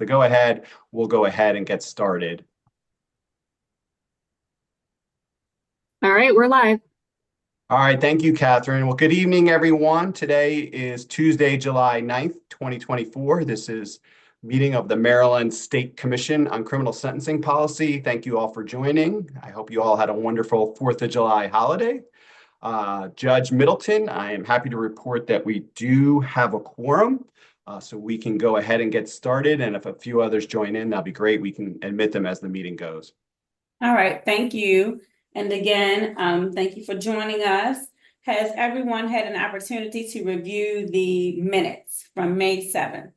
the go-ahead, we'll go ahead and get started. All right, we're live. All right, thank you, Catherine. Well, good evening, everyone. Today is Tuesday, July 9th, 2024. This is meeting of the Maryland State Commission on Criminal Sentencing Policy. Thank you all for joining. I hope you all had a wonderful 4th of July holiday. Judge Middleton, I am happy to report that we do have a quorum, so we can go ahead and get started. And if a few others join in, that'd be great. We can admit them as the meeting goes. All right, thank you. And again, thank you for joining us. Has everyone had an opportunity to review the minutes from May 7th?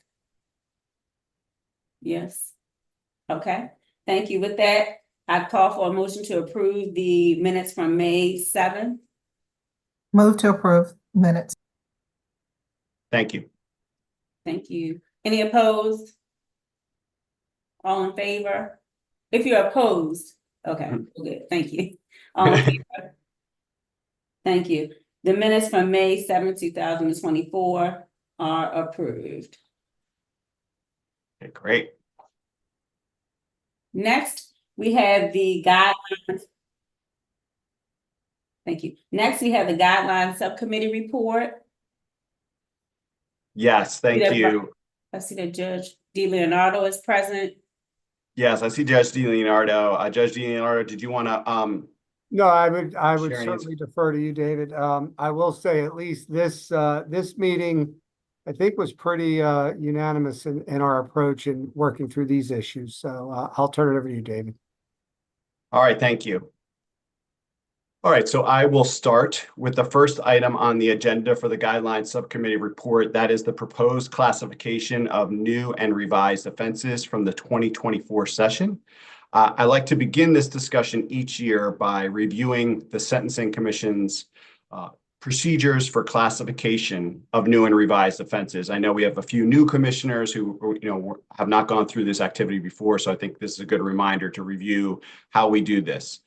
Yes. Okay, thank you. With that, I call for a motion to approve the minutes from May 7th. Move to approve minutes. Thank you. Thank you. Any opposed? All in favor? If you're opposed, okay, good, thank you. All in favor? Thank you. The minutes from May 7th, 2024 are approved. Okay, great. Next, we have the guidelines. Thank you. Next, we have the guidelines subcommittee report. Yes, thank you. I see that Judge DeLeonardo is present. Yes, I see Judge DeLeonardo. Judge DeLeonardo, did you want to No, I would Share any certainly defer to you, David. I will say at least this meeting, I think, was pretty unanimous in our approach in working through these issues. So I'll turn it over to you, David. All right, thank you. All right, so I will start with the first item on the agenda for the Guidelines Subcommittee report. That is the proposed classification of new and revised offenses from the 2024 session. I like to begin this discussion each year by reviewing the Sentencing Commission's procedures for classification of new and revised offenses. I know we have a few new commissioners who have not gone through this activity before, so I think this is a good reminder to review how we do this.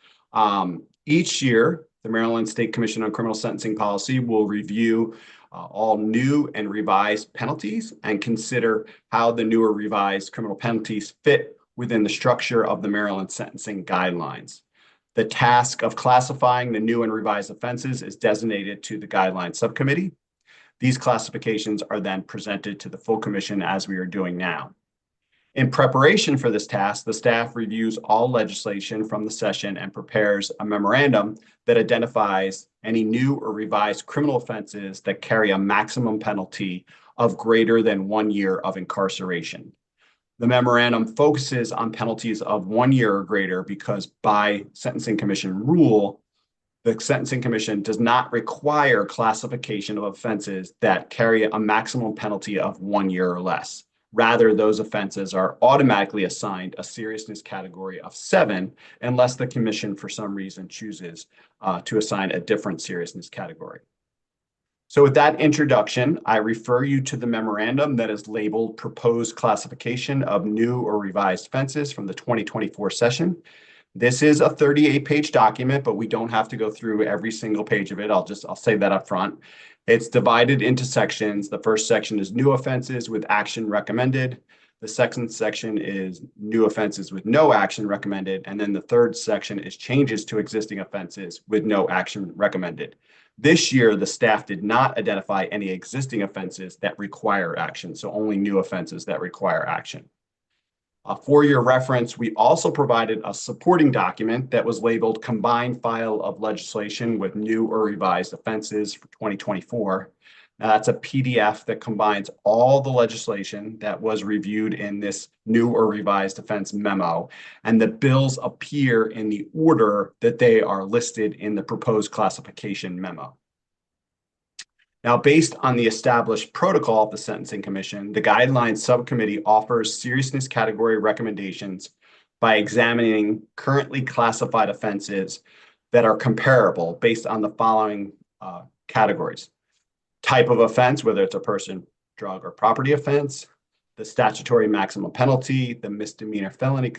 Each year, the Maryland State Commission on Criminal Sentencing Policy will review all new and revised penalties and consider how the new or revised criminal penalties fit within the structure of the Maryland sentencing guidelines. The task of classifying the new and revised offenses is designated to the Guidelines Subcommittee. These classifications are then presented to the full commission as we are doing now. In preparation for this task, the staff reviews all legislation from the session and prepares a memorandum that identifies any new or revised criminal offenses that carry a maximum penalty of greater than 1 year of incarceration. The memorandum focuses on penalties of 1 year or greater because by Sentencing Commission rule, the Sentencing Commission does not require classification of offenses that carry a maximum penalty of 1 year or less. Rather, those offenses are automatically assigned a seriousness category of 7 unless the commission for some reason chooses to assign a different seriousness category. So with that introduction, I refer you to the memorandum that is labeled Proposed Classification of New or Revised Offenses from the 2024 session. This is a 38-page document, but we don't have to go through every single page of it. I'll say that up front. It's divided into sections. The first section is new offenses with action recommended. The second section is new offenses with no action recommended. And then the third section is changes to existing offenses with no action recommended. This year, the staff did not identify any existing offenses that require action, so only new offenses that require action. For your reference, we also provided a supporting document that was labeled Combined File of Legislation with New or Revised Offenses for 2024. Now, that's a PDF that combines all the legislation that was reviewed in this new or revised offense memo, and the bills appear in the order that they are listed in the proposed classification memo. Now, based on the established protocol of the Sentencing Commission, the Guidelines Subcommittee offers seriousness category recommendations by examining currently classified offenses that are comparable based on the following categories. Type of offense, whether it's a person, drug, or property offense, the statutory maximum penalty, the misdemeanor felony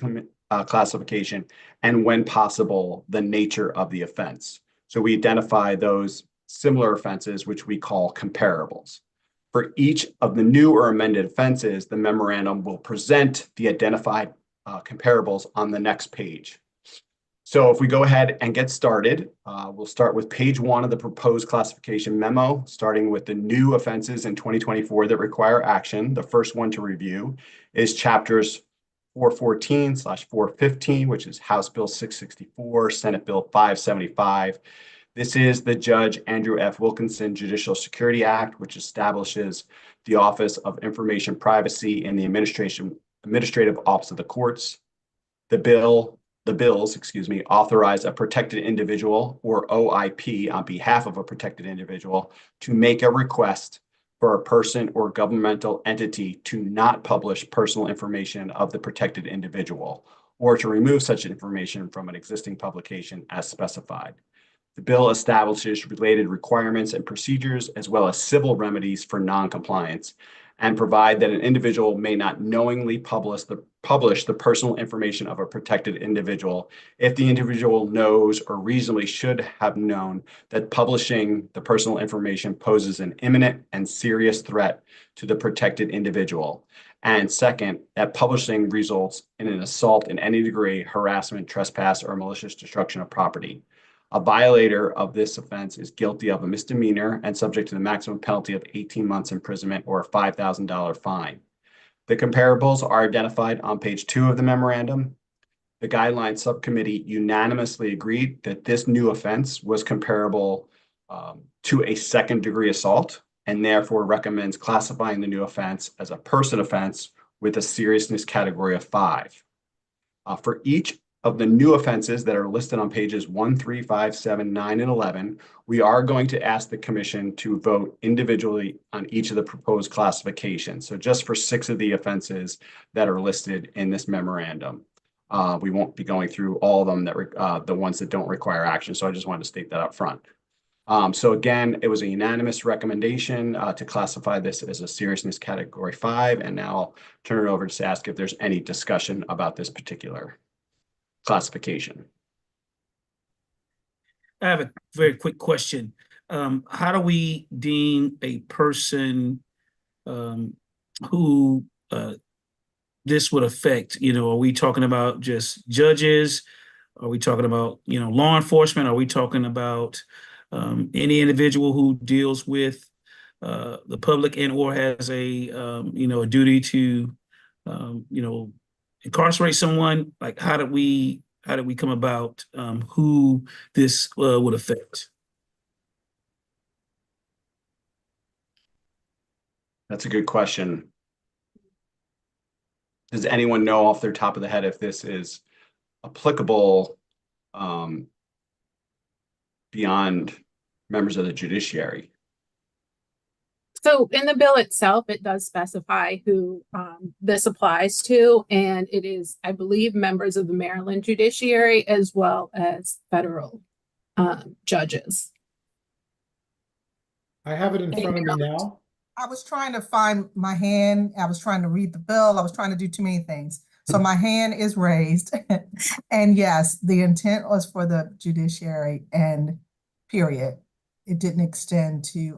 classification, and when possible, the nature of the offense. So we identify those similar offenses, which we call comparables. For each of the new or amended offenses, the memorandum will present the identified comparables on the next page. So if we go ahead and get started, we'll start with page 1 of the proposed classification memo, starting with the new offenses in 2024 that require action. The first one to review is chapters 414/415, which is House Bill 664, Senate Bill 575. This is the Judge Andrew F. Wilkinson Judicial Security Act, which establishes the Office of Information Privacy in the Administrative Office of the Courts. The bills, authorize a protected individual or OIP on behalf of a protected individual to make a request for a person or governmental entity to not publish personal information of the protected individual or to remove such information from an existing publication as specified. The bill establishes related requirements and procedures as well as civil remedies for non-compliance and provide that an individual may not knowingly publish the personal information of a protected individual if the individual knows or reasonably should have known that publishing the personal information poses an imminent and serious threat to the protected individual. And second, that publishing results in an assault in any degree, harassment, trespass, or malicious destruction of property. A violator of this offense is guilty of a misdemeanor and subject to the maximum penalty of 18 months imprisonment or a $5,000 fine. The comparables are identified on page 2 of the memorandum. The guidelines subcommittee unanimously agreed that this new offense was comparable to a second-degree assault and therefore recommends classifying the new offense as a person offense with a seriousness category of 5. For each of the new offenses that are listed on pages 1, 3, 5, 7, 9, and 11, we are going to ask the commission to vote individually on each of the proposed classifications. So just for 6 of the offenses that are listed in this memorandum. We won't be going through all of them, the ones that don't require action. So I just wanted to state that up front. So again, it was a unanimous recommendation to classify this as a seriousness category 5. And now I'll turn it over to ask if there's any discussion about this particular classification. I have a very quick question. How do we deem a person who this would affect? Are we talking about just judges? Are we talking about, law enforcement? Are we talking about any individual who deals with the public and or has a duty to, incarcerate someone? Like, how do we come about who this would affect? That's a good question. Does anyone know off their top of the head if this is applicable beyond members of the judiciary? So in the bill itself, it does specify who this applies to, and it is, I believe, members of the Maryland judiciary as well as federal judges. I have it in front of me now. I was trying to find my hand. I was trying to read the bill. I was trying to do too many things. So my hand is raised. And yes, the intent was for the judiciary and period. It didn't extend to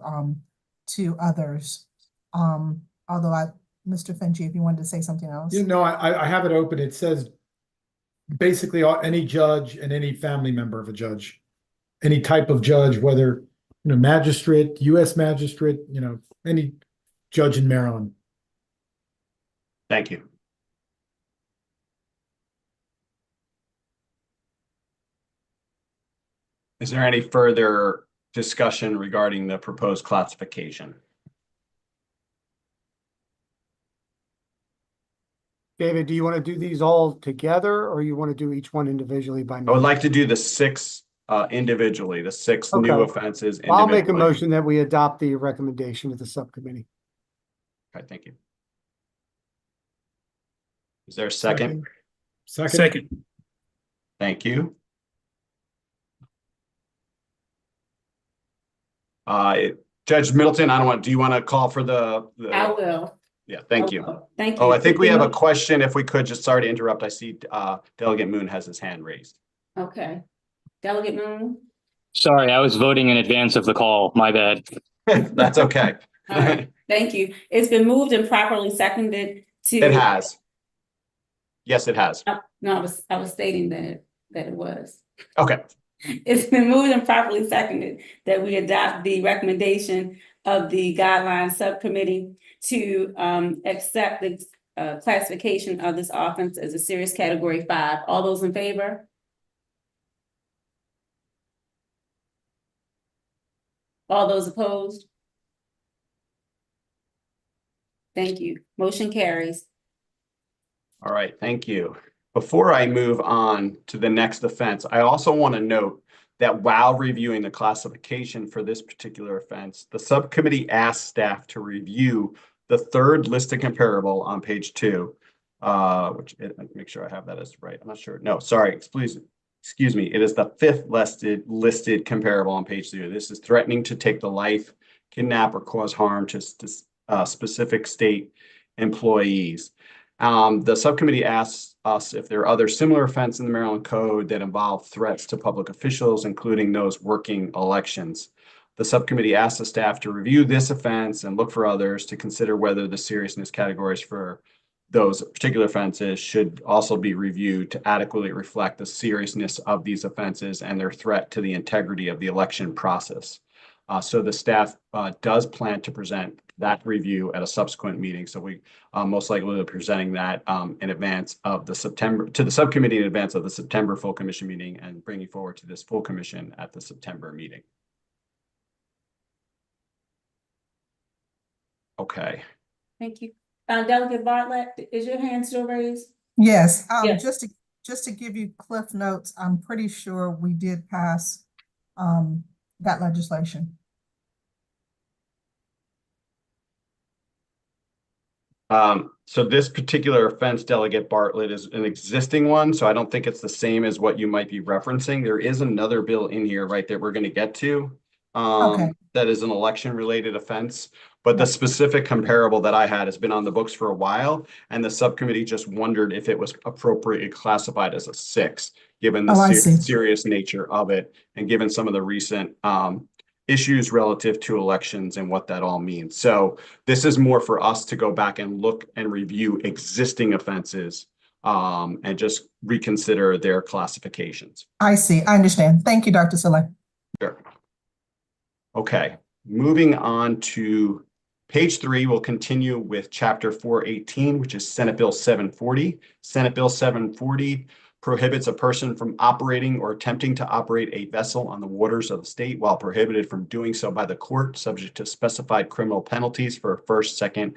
others. Although Mr. Finchie, if you wanted to say something else. I have it open. It says basically any judge and any family member of a judge, any type of judge, whether magistrate, U.S. magistrate, any judge in Maryland. Thank you. Is there any further discussion regarding the proposed classification? David, do you want to do these all together or you want to do each one individually by I would name? like to do the 6 individually, the 6 new Okay. offenses I'll make a individually. motion that we adopt the recommendation of the subcommittee. Okay, thank you. Is there a second? Second. Thank you. Judge Middleton, do you want to call for the? I will. Yeah, thank you. Thank you. Oh, I think we have a question. If we could, just sorry to interrupt. I see Delegate Moon has his hand raised. Okay. Delegate Moon? Sorry, I was voting in advance of the call. My bad. That's okay. All right, thank you. It's been moved and properly seconded to. It has. Yes, it has. No, I was stating that it was. Okay. It's been moved and properly seconded that we adopt the recommendation of the guidelines subcommittee to accept the classification of this offense as a serious category 5. All those in favor? All those opposed? Thank you. Motion carries. All right, thank you. Before I move on to the next offense, I also want to note that while reviewing the classification for this particular offense, the subcommittee asked staff to review the third listed comparable on page 2, make sure I have that as right. I'm not sure. No, sorry, excuse me. It is the 5th listed comparable on page 2. This is threatening to take the life, kidnap, or cause harm to specific state employees. The subcommittee asks us if there are other similar offenses in the Maryland Code that involve threats to public officials, including those working elections. The subcommittee asks the staff to review this offense and look for others to consider whether the seriousness categories for those particular offenses should also be reviewed to adequately reflect the seriousness of these offenses and their threat to the integrity of the election process. So the staff does plan to present that review at a subsequent meeting. So we most likely will be presenting that in advance of the subcommittee in advance of the September full commission meeting and bringing forward to this full commission at the September meeting. Okay. Thank you. Delegate Bartlett, is your hand still raised? Yes, Yes. just to give you cliff notes, I'm pretty sure we did pass that legislation. So this particular offense, Delegate Bartlett, is an existing one, so I don't think it's the same as what you might be referencing. There is another bill in here, right, that we're going to get to. Okay. That is an election-related offense, but the specific comparable that I had has been on the books for a while, and the subcommittee just wondered if it was appropriately classified as a 6, given the serious nature of it, and given some of the recent issues relative to elections and what that all means. So this is more for us to go back and look and review existing offenses and just reconsider their classifications. I see. I understand. Thank you, Dr. Saleh. Sure. Okay, moving on to page 3, we'll continue with chapter 418, which is Senate Bill 740. Senate Bill 740 prohibits a person from operating or attempting to operate a vessel on the waters of the state while prohibited from doing so by the court, subject to specified criminal penalties for a first, second,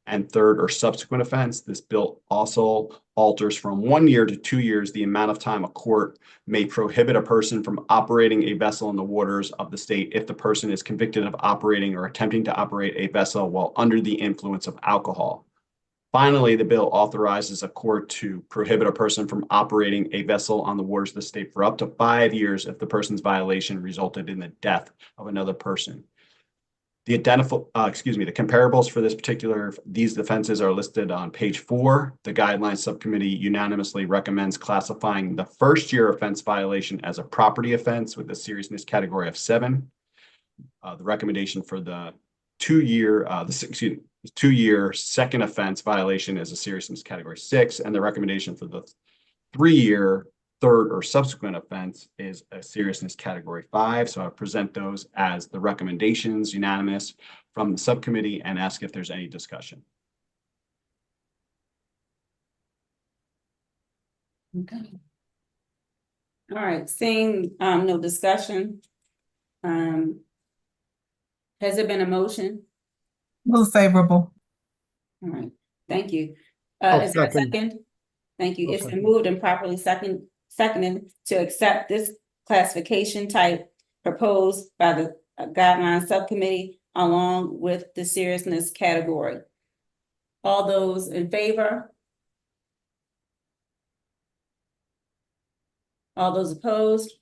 and third or subsequent offense. This bill also alters from 1 year to 2 years the amount of time a court may prohibit a person from operating a vessel in the waters of the state if the person is convicted of operating or attempting to operate a vessel while under the influence of alcohol. Finally, the bill authorizes a court to prohibit a person from operating a vessel on the waters of the state for up to 5 years if the person's violation resulted in the death of another person. The comparables for these offenses are listed on page 4. The guidelines subcommittee unanimously recommends classifying the first-year offense violation as a property offense with a seriousness category of 7. The recommendation for the 2-year second offense violation is a seriousness category 6, and the recommendation for the 3-year third or subsequent offense is a seriousness category 5. So I present those as the recommendations unanimous from the subcommittee and ask if there's any discussion. Okay. All right, seeing no discussion. Has there been a motion? Move favorable. All right, thank you. I'll Is there a second. second? Thank you. I'll It's been second. moved and properly seconded to accept this classification type proposed by the guidelines subcommittee along with the seriousness category. All those in favor? All those opposed?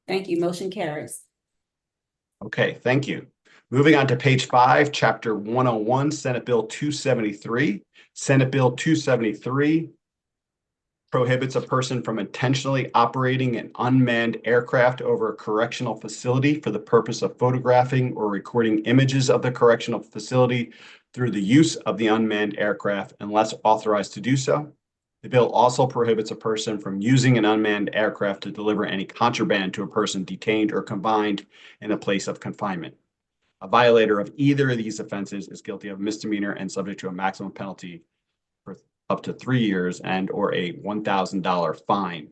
Thank you. Motion carries. Okay, thank you. Moving on to page 5, chapter 101, Senate Bill 273. Senate Bill 273 prohibits a person from intentionally operating an unmanned aircraft over a correctional facility for the purpose of photographing or recording images of the correctional facility through the use of the unmanned aircraft unless authorized to do so. The bill also prohibits a person from using an unmanned aircraft to deliver any contraband to a person detained or confined in a place of confinement. A violator of either of these offenses is guilty of misdemeanor and subject to a maximum penalty for up to 3 years and or a $1,000 fine.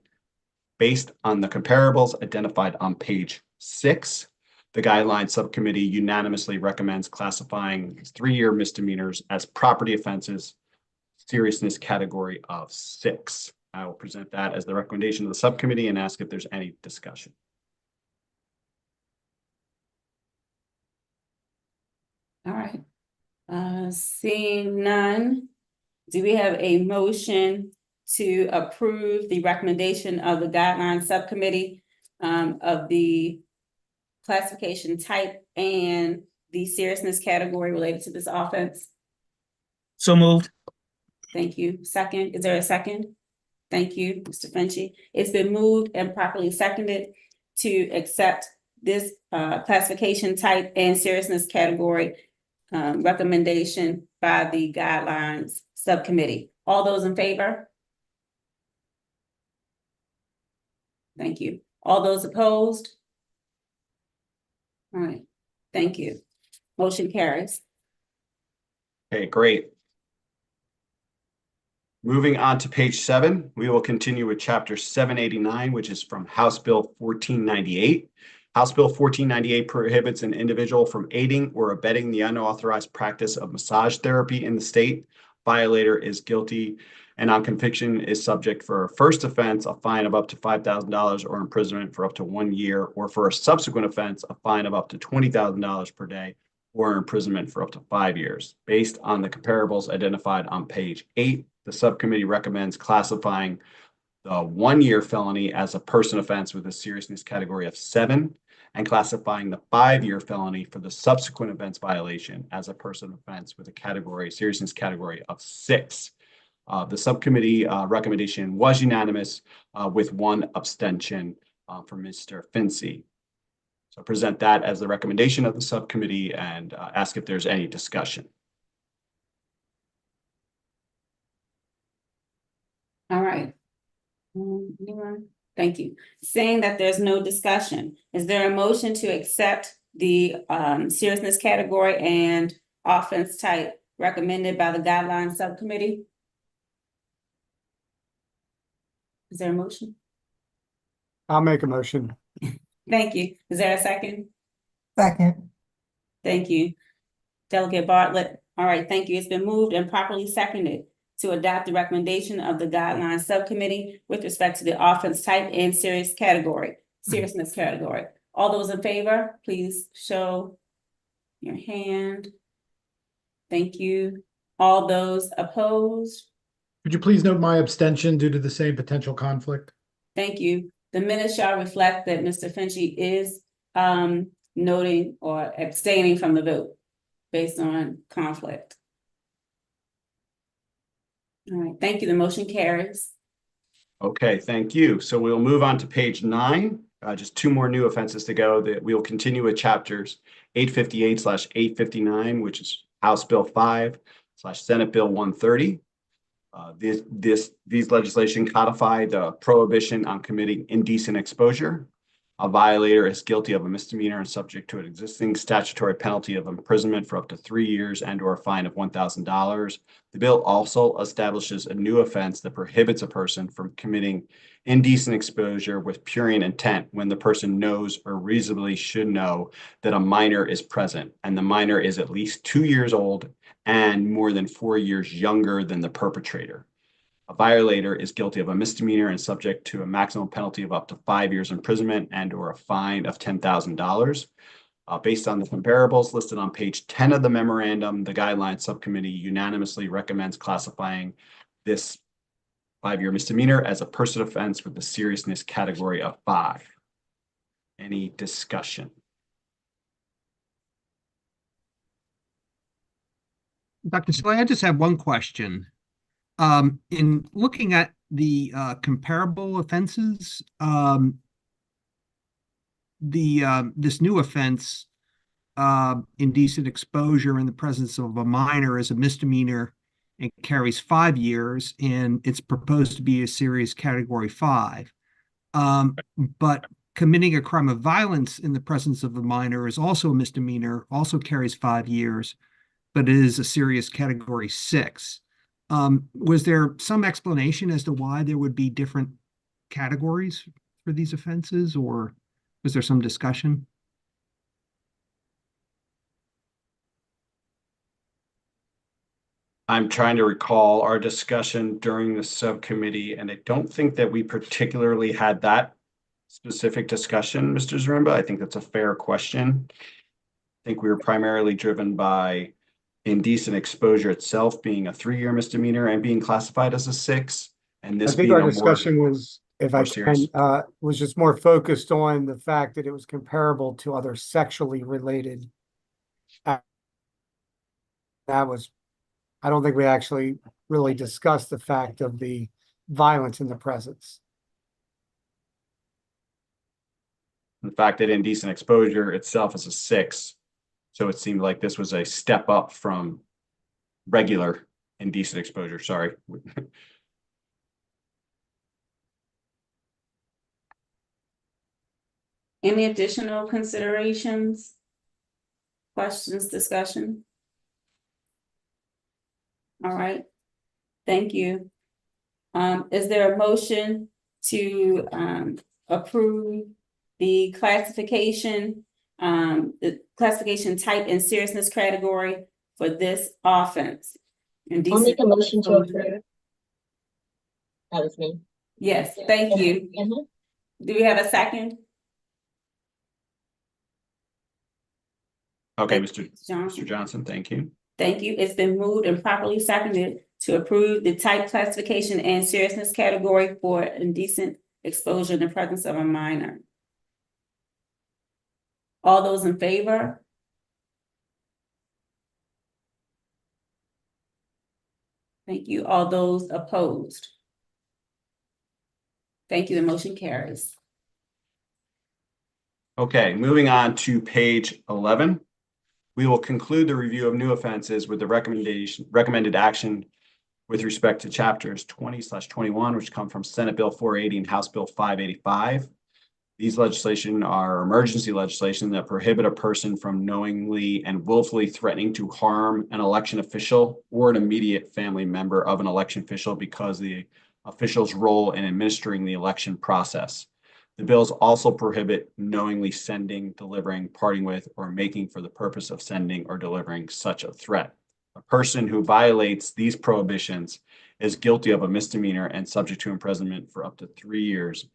Based on the comparables identified on page 6, the guidelines subcommittee unanimously recommends classifying 3-year misdemeanors as property offenses, seriousness category of 6. I will present that as the recommendation of the subcommittee and ask if there's any discussion. All right. Seeing none, do we have a motion to approve the recommendation of the guideline subcommittee of the classification type and the seriousness category related to this offense? So moved. Thank you. Second, is there a second? Thank you, Mr. Finchie. It's been moved and properly seconded to accept this classification type and seriousness category recommendation by the guidelines subcommittee. All those in favor? Thank you. All those opposed? All right, thank you. Motion carries. Okay, great. Moving on to page 7, we will continue with chapter 789, which is from House Bill 1498. House Bill 1498 prohibits an individual from aiding or abetting the unauthorized practice of massage therapy in the state. Violator is guilty and on conviction is subject for a first offense, a fine of up to $5,000 or imprisonment for up to 1 year, or for a subsequent offense, a fine of up to $20,000 per day or imprisonment for up to 5 years. Based on the comparables identified on page 8, the subcommittee recommends classifying the 1-year felony as a person offense with a seriousness category of 7, and classifying the 5-year felony for the subsequent offense violation as a person offense with a seriousness category of 6. The subcommittee recommendation was unanimous with 1 abstention from Mr. Fincy. So present that as the recommendation of the subcommittee and ask if there's any discussion. All right. Anyone? Thank you. Saying that there's no discussion, is there a motion to accept the seriousness category and offense type recommended by the guidelines subcommittee? Is there a motion? I'll make a motion. Thank you. Is there a second? Second. Thank you. Delegate Bartlett. All right, thank you. It's been moved and properly seconded to adopt the recommendation of the guidelines subcommittee with respect to the offense type and seriousness category. All those in favor, please show your hand. Thank you. All those opposed? Could you please note my abstention due to the same potential conflict? Thank you. The minutes shall reflect that Mr. Finchie is noting or abstaining from the vote based on conflict. All right, thank you. The motion carries. Okay, thank you. So we'll move on to page 9. Just 2 more new offenses to go. That we will continue with chapters 858/859, which is House Bill 5/Senate Bill 130. These legislation codify the prohibition on committing indecent exposure. A violator is guilty of a misdemeanor and subject to an existing statutory penalty of imprisonment for up to 3 years and or a fine of $1,000. The bill also establishes a new offense that prohibits a person from committing indecent exposure with prurient intent when the person knows or reasonably should know that a minor is present and the minor is at least 2 years old and more than 4 years younger than the perpetrator. A violator is guilty of a misdemeanor and subject to a maximum penalty of up to 5 years imprisonment and or a fine of $10,000. Based on the comparables listed on page 10 of the memorandum, the guidelines subcommittee unanimously recommends classifying this 5-year misdemeanor as a person offense with the seriousness category of 5. Any discussion? Dr. Slay, I just have one question. In looking at the comparable offenses, this new offense, indecent exposure in the presence of a minor, is a misdemeanor and carries 5 years, and it's proposed to be a serious category 5. But committing a crime of violence in the presence of a minor is also a misdemeanor, also carries 5 years, but it is a serious category 6. Was there some explanation as to why there would be different categories for these offenses, or was there some discussion? I'm trying to recall our discussion during the subcommittee, and I don't think that we particularly had that specific discussion, Mr. Zaremba. I think that's a fair question. I think we were primarily driven by indecent exposure itself being a 3-year misdemeanor and being classified as a 6, and I this think being our a more discussion was, if I more serious. can, was just more focused on the fact that it was comparable to other sexually related. That was, I don't think we actually really discussed the fact of the violence in the presence. The fact that indecent exposure itself is a 6, so it seemed like this was a step up from regular indecent exposure. Sorry. Any additional considerations? Questions, discussion? All right, thank you. Is there a motion to approve the classification type and seriousness category for this offense? I'll make a motion to approve. That was me. Yes, thank you. Mhm. Do we have a second? Okay, Thank you, Mr. Johnson, thank you. Thank you. It's been moved and properly seconded to approve the type classification and seriousness category for indecent exposure in the presence of a minor. All those in favor? Thank you. All those opposed? Thank you. The motion carries. Okay, moving on to page 11. We will conclude the review of new offenses with the recommended action with respect to chapters 20/21, which come from Senate Bill 480 and House Bill 585. These legislation are emergency legislation that prohibit a person from knowingly and willfully threatening to harm an election official or an immediate family member of an election official because of the official's role in administering the election process. The bills also prohibit knowingly sending, delivering, parting with, or making for the purpose of sending or delivering such a threat. A person who violates these prohibitions is guilty of a misdemeanor and subject to imprisonment for up to 3 years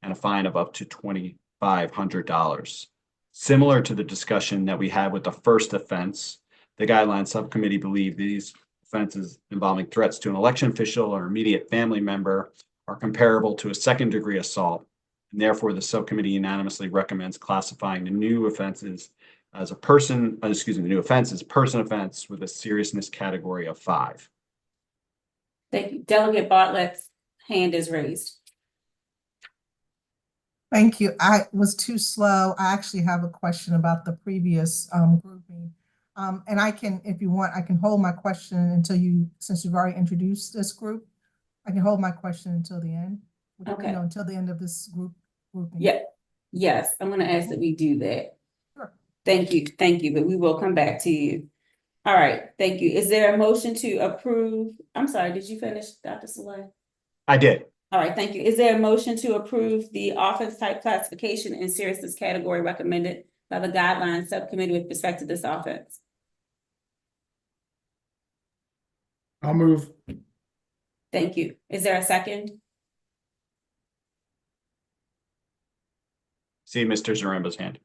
and a fine of up to $2,500. Similar to the discussion that we had with the first offense, the guidelines subcommittee believe these offenses involving threats to an election official or immediate family member are comparable to a second-degree assault, and therefore the subcommittee unanimously recommends classifying the new offenses as a person offense with a seriousness category of 5. Thank you. Delegate Bartlett's hand is raised. Thank you. I was too slow. I actually have a question about the previous grouping. And I can, if you want, I can hold my question until since you've already introduced this group, I can hold my question until the end. Okay. You know, until the end of this grouping. Yeah. Yes, I'm gonna ask that we do that. Sure. Thank you, but we will come back to you. All right, thank you. Is there a motion to approve? I'm sorry, did you finish, Dr. Saleh? I did. All right, thank you. Is there a motion to approve the offense type classification and seriousness category recommended by the guidelines subcommittee with respect to this offense? I'll move. Thank you. Is there a second? See Mr. Zaremba's hand.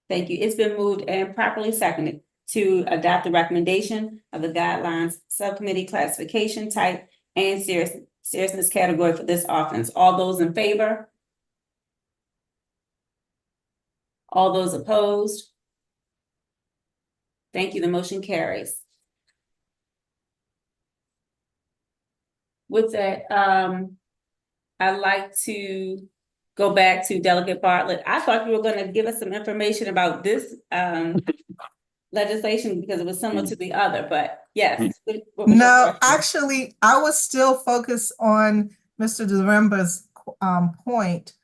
Thank you. It's been moved and properly seconded to adopt the recommendation of the guidelines subcommittee classification type and seriousness category for this offense. All those in favor? All those opposed? Thank you. The motion carries. with that, I'd like to go back to Delegate Bartlett. I thought you were gonna give us some information about this, legislation because it was similar to the other, but yes. What was your No, question? actually, I was still focused on Mr. Zaremba's point,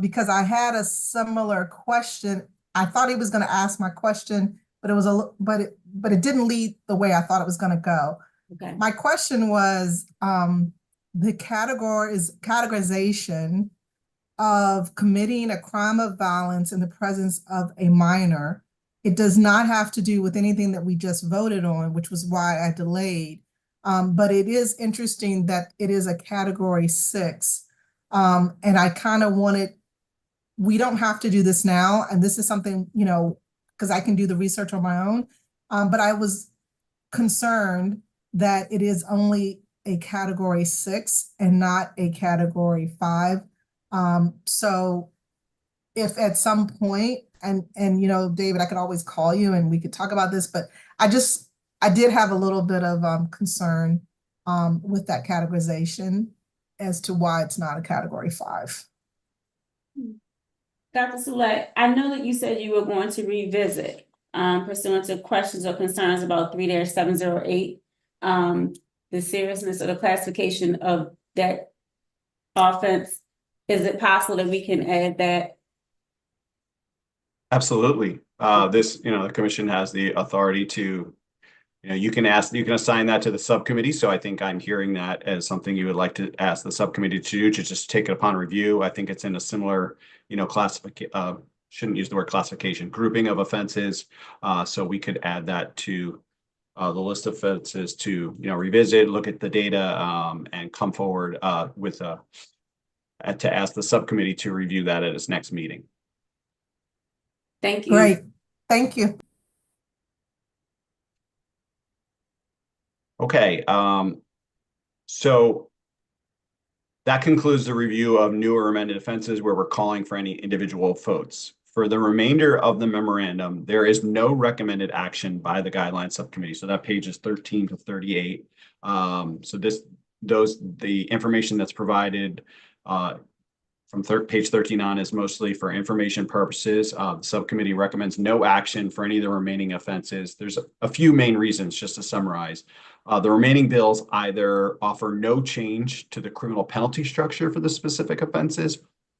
because I had a similar question. I thought he was going to ask my question, but it was but it didn't lead the way I thought it was going to go. Okay. My question was the categorization of committing a crime of violence in the presence of a minor. It does not have to do with anything that we just voted on, which was why I delayed. But it is interesting that it is a category 6. And I kind of wanted, we don't have to do this now. And this is something, you know, because I can do the research on my own. But I was concerned that it is only a category 6 and not a category 5. So if at some point, and you know, David, I could always call you and we could talk about this, but I did have a little bit of concern with that categorization as to why it's not a category 5. Dr. Select, I know that you said you were going to revisit pursuant to questions or concerns about 3-708, the seriousness of the classification of that offense. Is it possible that we can add that? Absolutely. This, you know, the commission has the authority to, you know, you can assign that to the subcommittee. So I think I'm hearing that as something you would like to ask the subcommittee to do, to just take it upon review. I think it's in a similar, you know, shouldn't use the word classification, grouping of offenses. So we could add that to the list of offenses to, you know, revisit, look at the data, and come forward with to ask the subcommittee to review that at its next meeting. Thank you. Great, thank you. Okay, so that concludes the review of new or amended offenses where we're calling for any individual votes. For the remainder of the memorandum, there is no recommended action by the guidelines subcommittee. So that page is 13 to 38. So the information that's provided from page 13 on is mostly for information purposes. The subcommittee recommends no action for any of the remaining offenses. There's a few main reasons, just to summarize. The remaining bills either offer no change to the criminal penalty structure for the specific offenses,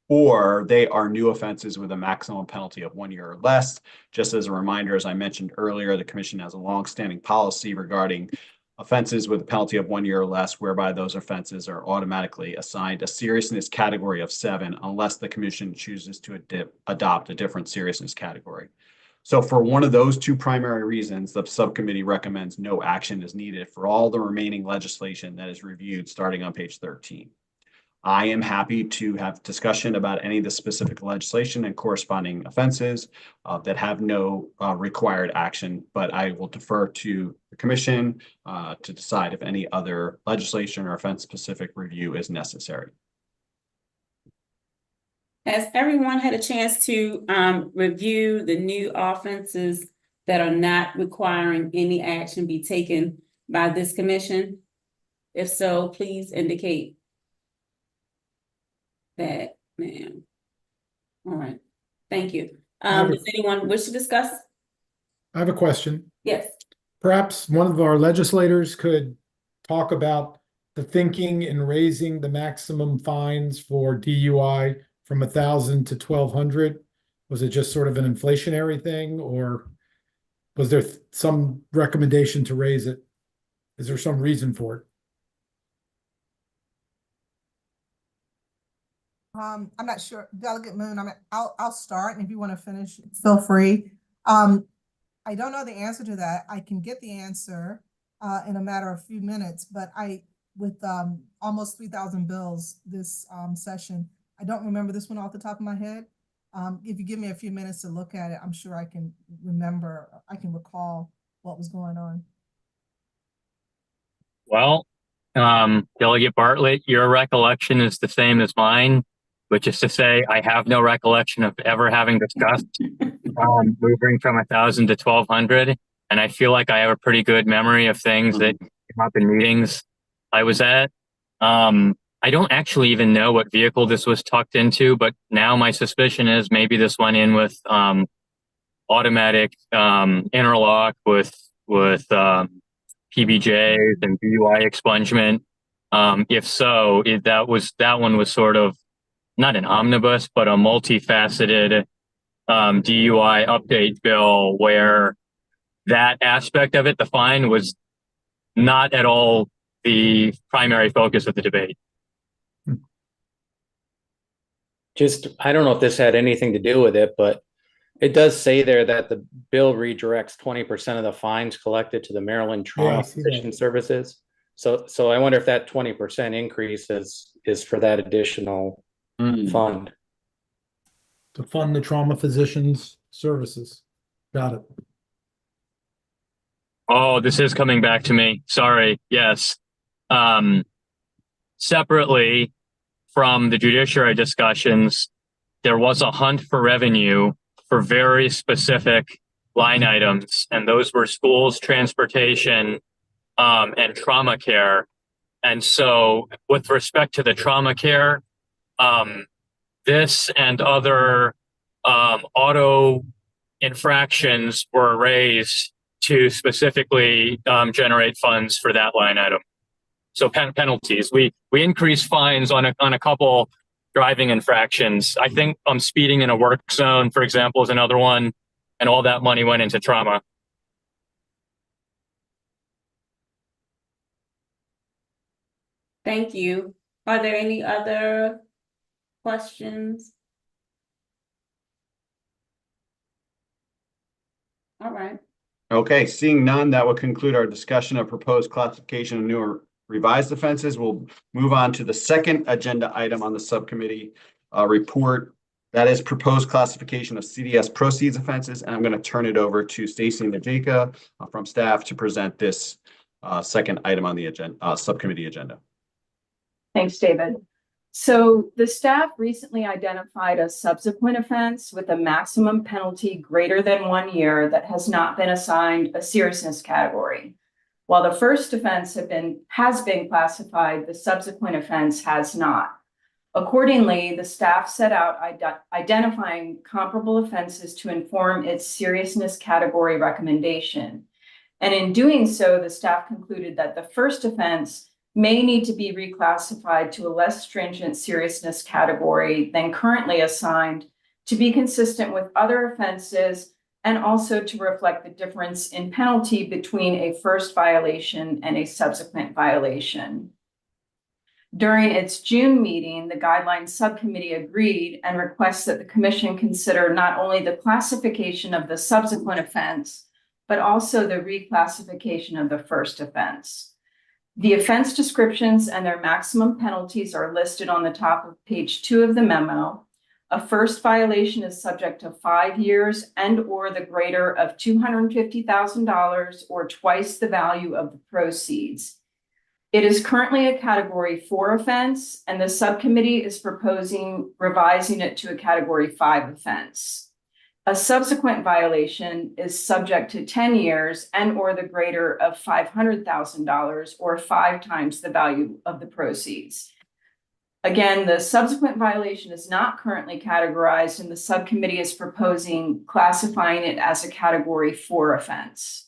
or they are new offenses with a maximum penalty of 1 year or less. Just as a reminder, as I mentioned earlier, the commission has a longstanding policy regarding offenses with a penalty of 1 year or less, whereby those offenses are automatically assigned a seriousness category of 7, unless the commission chooses to adopt a different seriousness category. So for one of those two primary reasons, the subcommittee recommends no action is needed for all the remaining legislation that is reviewed starting on page 13. I am happy to have discussion about any of the specific legislation and corresponding offenses that have no required action, but I will defer to the commission to decide if any other legislation or offense-specific review is necessary. Has everyone had a chance to review the new offenses that are not requiring any action be taken by this commission? If so, please indicate that, ma'am. All right, thank you. Does anyone wish to discuss? I have a question. Yes. Perhaps one of our legislators could talk about the thinking in raising the maximum fines for DUI from 1,000 to 1,200. Was it just sort of an inflationary thing, or was there some recommendation to raise it? Is there some reason for it? I'm not sure, Delegate Moon. I'll start, and if you want to finish, feel free. I don't know the answer to that. I can get the answer in a matter of a few minutes, but with almost 3,000 bills this session, I don't remember this one off the top of my head. If you give me a few minutes to look at it, I'm sure I can recall what was going on. Well, Delegate Bartlett, your recollection is the same as mine, which is to say I have no recollection of ever having discussed moving from 1,000 to 1,200. And I feel like I have a pretty good memory of things that came up in meetings I was at. I don't actually even know what vehicle this was tucked into, but now my suspicion is maybe this went in with automatic interlock with PBJs and DUI expungement. If so, that one was sort of not an omnibus, but a multifaceted DUI update bill where that aspect of it, the fine, was not at all the primary focus of the debate. Just, I don't know if this had anything to do with it, but it does say there that the bill redirects 20% of the fines collected to the Maryland Yeah, I Trauma see that. Physician Services. So I wonder if that 20% increase is for that additional fund. To fund the trauma physicians' services. Got it. Oh, this is coming back to me. Sorry. Yes. Separately from the judiciary discussions, there was a hunt for revenue for very specific line items, and those were schools, transportation, and trauma care. And so with respect to the trauma care, this and other auto infractions were raised to specifically generate funds for that line item. So penalties, we increased fines on a couple driving infractions. I think speeding in a work zone, for example, is another one, and all that money went into trauma. Thank you. Are there any other questions? All right. Okay, seeing none, that will conclude our discussion of proposed classification of newer revised offenses. We'll move on to the second agenda item on the subcommittee report. That is proposed classification of CDS proceeds offenses. And I'm going to turn it over to Stacy Najeka from staff to present this second item on the agenda, subcommittee agenda. Thanks, David. So the staff recently identified a subsequent offense with a maximum penalty greater than 1 year that has not been assigned a seriousness category. While the first offense has been classified, the subsequent offense has not. Accordingly, the staff set out identifying comparable offenses to inform its seriousness category recommendation. And in doing so, the staff concluded that the first offense may need to be reclassified to a less stringent seriousness category than currently assigned to be consistent with other offenses and also to reflect the difference in penalty between a first violation and a subsequent violation. During its June meeting, the Guidelines Subcommittee agreed and requests that the Commission consider not only the classification of the subsequent offense, but also the reclassification of the first offense. The offense descriptions and their maximum penalties are listed on the top of page 2 of the memo. A first violation is subject to 5 years and/or the greater of $250,000 or twice the value of the proceeds. It is currently a Category 4 offense, and the subcommittee is proposing revising it to a Category 5 offense. A subsequent violation is subject to 10 years and/or the greater of $500,000 or 5 times the value of the proceeds. Again, the subsequent violation is not currently categorized, and the subcommittee is proposing classifying it as a Category 4 offense.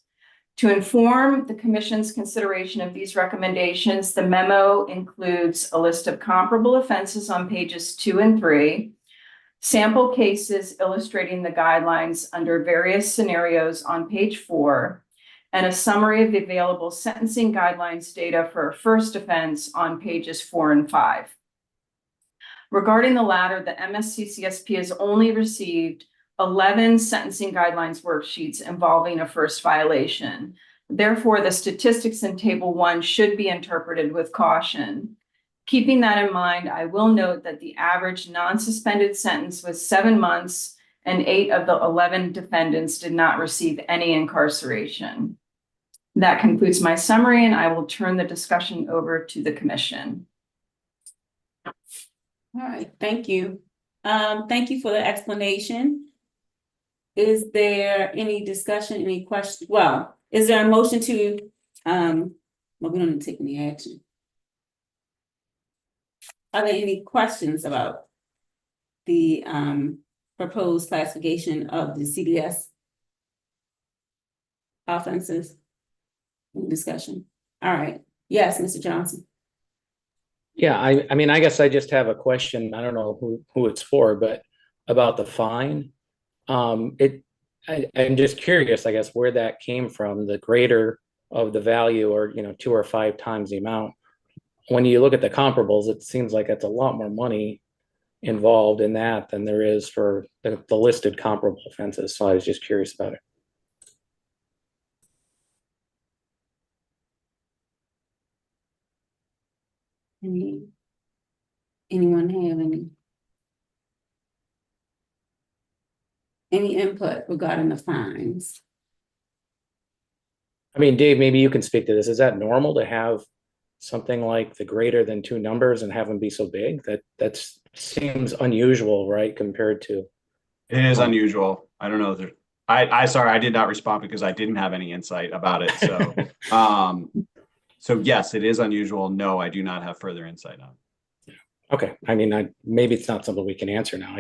To inform the Commission's consideration of these recommendations, the memo includes a list of comparable offenses on pages 2 and 3, sample cases illustrating the guidelines under various scenarios on page 4, and a summary of the available sentencing guidelines data for a first offense on pages 4 and 5. Regarding the latter, the MSCCSP has only received 11 sentencing guidelines worksheets involving a first violation. Therefore, the statistics in Table 1 should be interpreted with caution. Keeping that in mind, I will note that the average non-suspended sentence was 7 months, and 8 of the 11 defendants did not receive any incarceration. That concludes my summary, and I will turn the discussion over to the Commission. All right, thank you. Thank you for the explanation. Is there any discussion, any question? Well, is there a motion to, well, we don't need to take any action. Are there any questions about the proposed classification of the CDS offenses? Any discussion? All right. Yes, Mr. Johnson. Yeah, I mean, I guess I just have a question. I don't know who it's for, but about the fine. I'm just curious, I guess, where that came from, the greater of the value, or 2 or 5 times the amount. When you look at the comparables, it seems like it's a lot more money involved in that than there is for the listed comparable offenses. So I was just curious about it. Anyone have any input regarding the fines? I mean, Dave, maybe you can speak to this. Is that normal to have something like the greater than 2 numbers and have them be so big? That seems unusual, right? Compared to. It is unusual. I don't know. I sorry, I did not respond because I didn't have any insight about it. So, so yes, it is unusual. No, I do not have further insight on it. Okay. I mean, maybe it's not something we can answer now.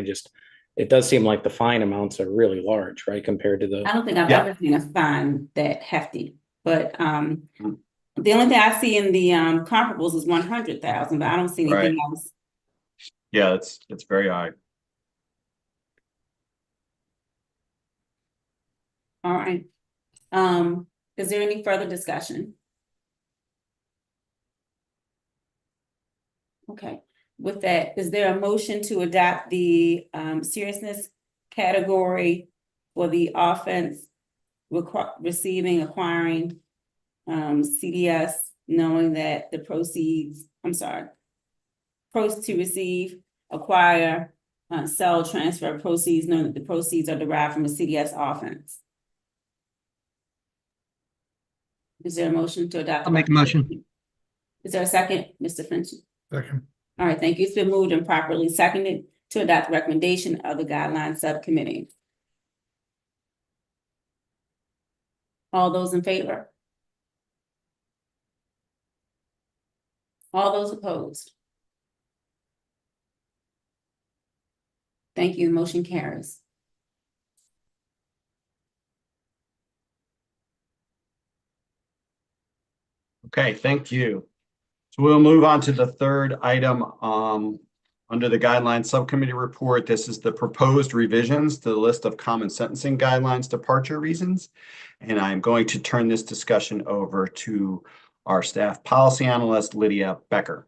It does seem like the fine amounts are really large, right? Compared to I don't think I've ever seen a fine that hefty, but the only thing I see in the comparables is 100,000, but I don't see anything else. Yeah, it's very high. All right. Is there any further discussion? Okay. With that, is there a motion to adopt the seriousness category for the offense receiving, acquiring CDS, knowing that the proceeds, to receive, acquire, sell, transfer proceeds, knowing that the proceeds are derived from a CDS offense? Is there a motion to adopt? I'll make a motion. Is there a second, Mr. Finch? Second. All right, thank you. It's been moved and properly seconded to adopt the recommendation of the guideline subcommittee. All those in favor? All those opposed? Thank you. Motion carries. Okay, thank you. So we'll move on to the third item under the guidelines subcommittee report. This is the proposed revisions to the list of common sentencing guidelines departure reasons. And I'm going to turn this discussion over to our staff policy analyst, Lydia Becker.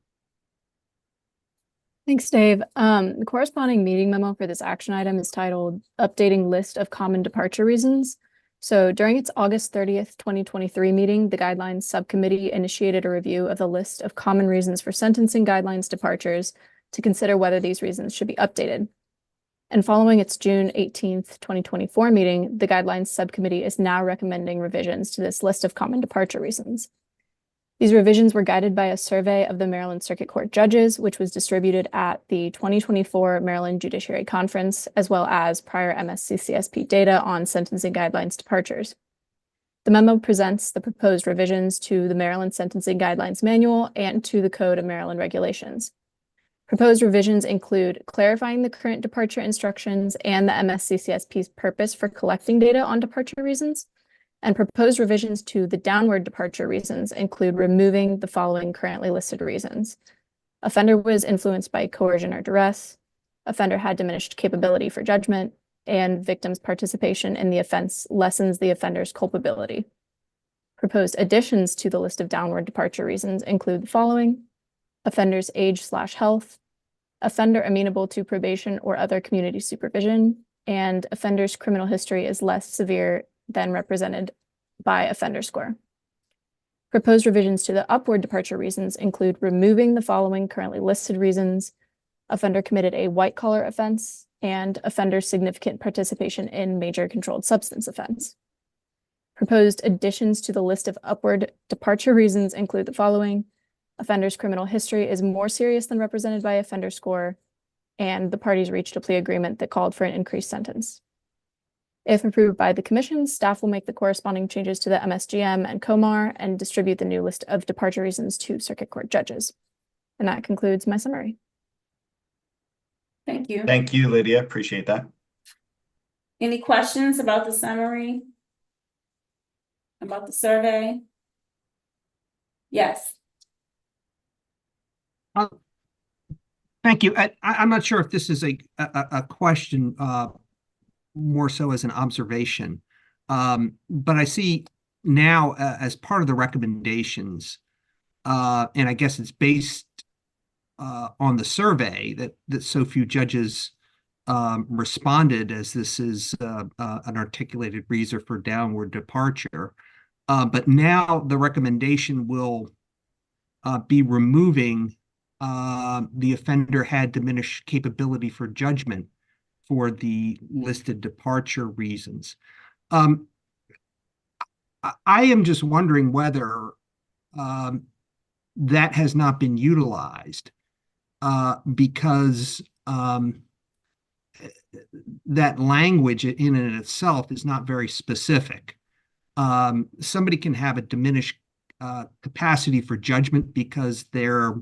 Thanks, Dave. The corresponding meeting memo for this action item is titled Updating List of Common Departure Reasons. So during its August 30th, 2023 meeting, the Guidelines Subcommittee initiated a review of the list of common reasons for sentencing guidelines departures to consider whether these reasons should be updated. And following its June 18th, 2024 meeting, the Guidelines Subcommittee is now recommending revisions to this list of common departure reasons. These revisions were guided by a survey of the Maryland Circuit Court judges, which was distributed at the 2024 Maryland Judiciary Conference, as well as prior MSCCSP data on sentencing guidelines departures. The memo presents the proposed revisions to the Maryland Sentencing Guidelines Manual and to the Code of Maryland Regulations. Proposed revisions include clarifying the current departure instructions and the MSCCSP's purpose for collecting data on departure reasons. And proposed revisions to the downward departure reasons include removing the following currently listed reasons. Offender was influenced by coercion or duress, offender had diminished capability for judgment, and victim's participation in the offense lessens the offender's culpability. Proposed additions to the list of downward departure reasons include the following: offender's age/health, offender amenable to probation or other community supervision, and offender's criminal history is less severe than represented by offender score. Proposed revisions to the upward departure reasons include removing the following currently listed reasons: offender committed a white-collar offense, and offender's significant participation in major controlled substance offense. Proposed additions to the list of upward departure reasons include the following: offender's criminal history is more serious than represented by offender score, and the parties reached a plea agreement that called for an increased sentence. If approved by the commission, staff will make the corresponding changes to the MSGM and COMAR and distribute the new list of departure reasons to circuit court judges. And that concludes my summary. Thank you. Thank you, Lydia. Appreciate that. Any questions about the summary? About the survey? Yes. Thank you. I'm not sure if this is a question, more so as an observation. But I see now as part of the recommendations, and I guess it's based on the survey that so few judges responded, as this is an articulated reason for downward departure. But now the recommendation will be removing the offender had diminished capability for judgment for the listed departure reasons. I am just wondering whether that has not been utilized because that language in and itself is not very specific. Somebody can have a diminished capacity for judgment because they're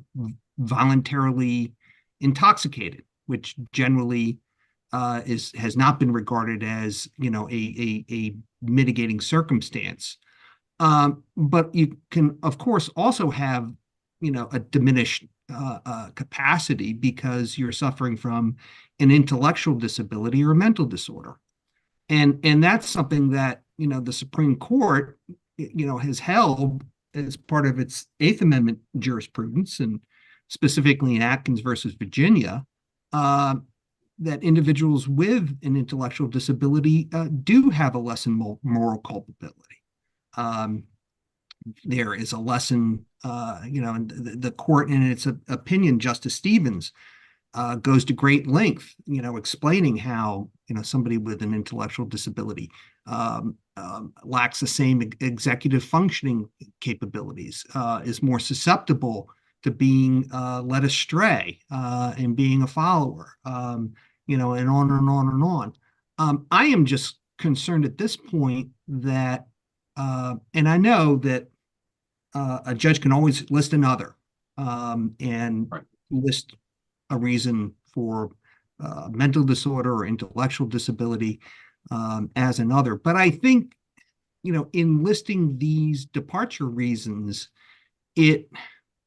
voluntarily intoxicated, which generally has not been regarded as, you know, a mitigating circumstance. But you can, of course, also have, you know, a diminished capacity because you're suffering from an intellectual disability or a mental disorder. And that's something that, you know, the Supreme Court, you know, has held as part of its Eighth Amendment jurisprudence, and specifically in Atkins versus Virginia, that individuals with an intellectual disability do have a lessened moral culpability. There is a lesson, you know, and the court, in its opinion, Justice Stevens goes to great length, you know, explaining how, you know, somebody with an intellectual disability lacks the same executive functioning capabilities, is more susceptible to being led astray and being a follower, you know, and on and on and on. I am just concerned at this point that, and I know that a judge can always list another and list a reason for mental disorder or intellectual disability as another. But I think, you know, in listing these departure reasons, it,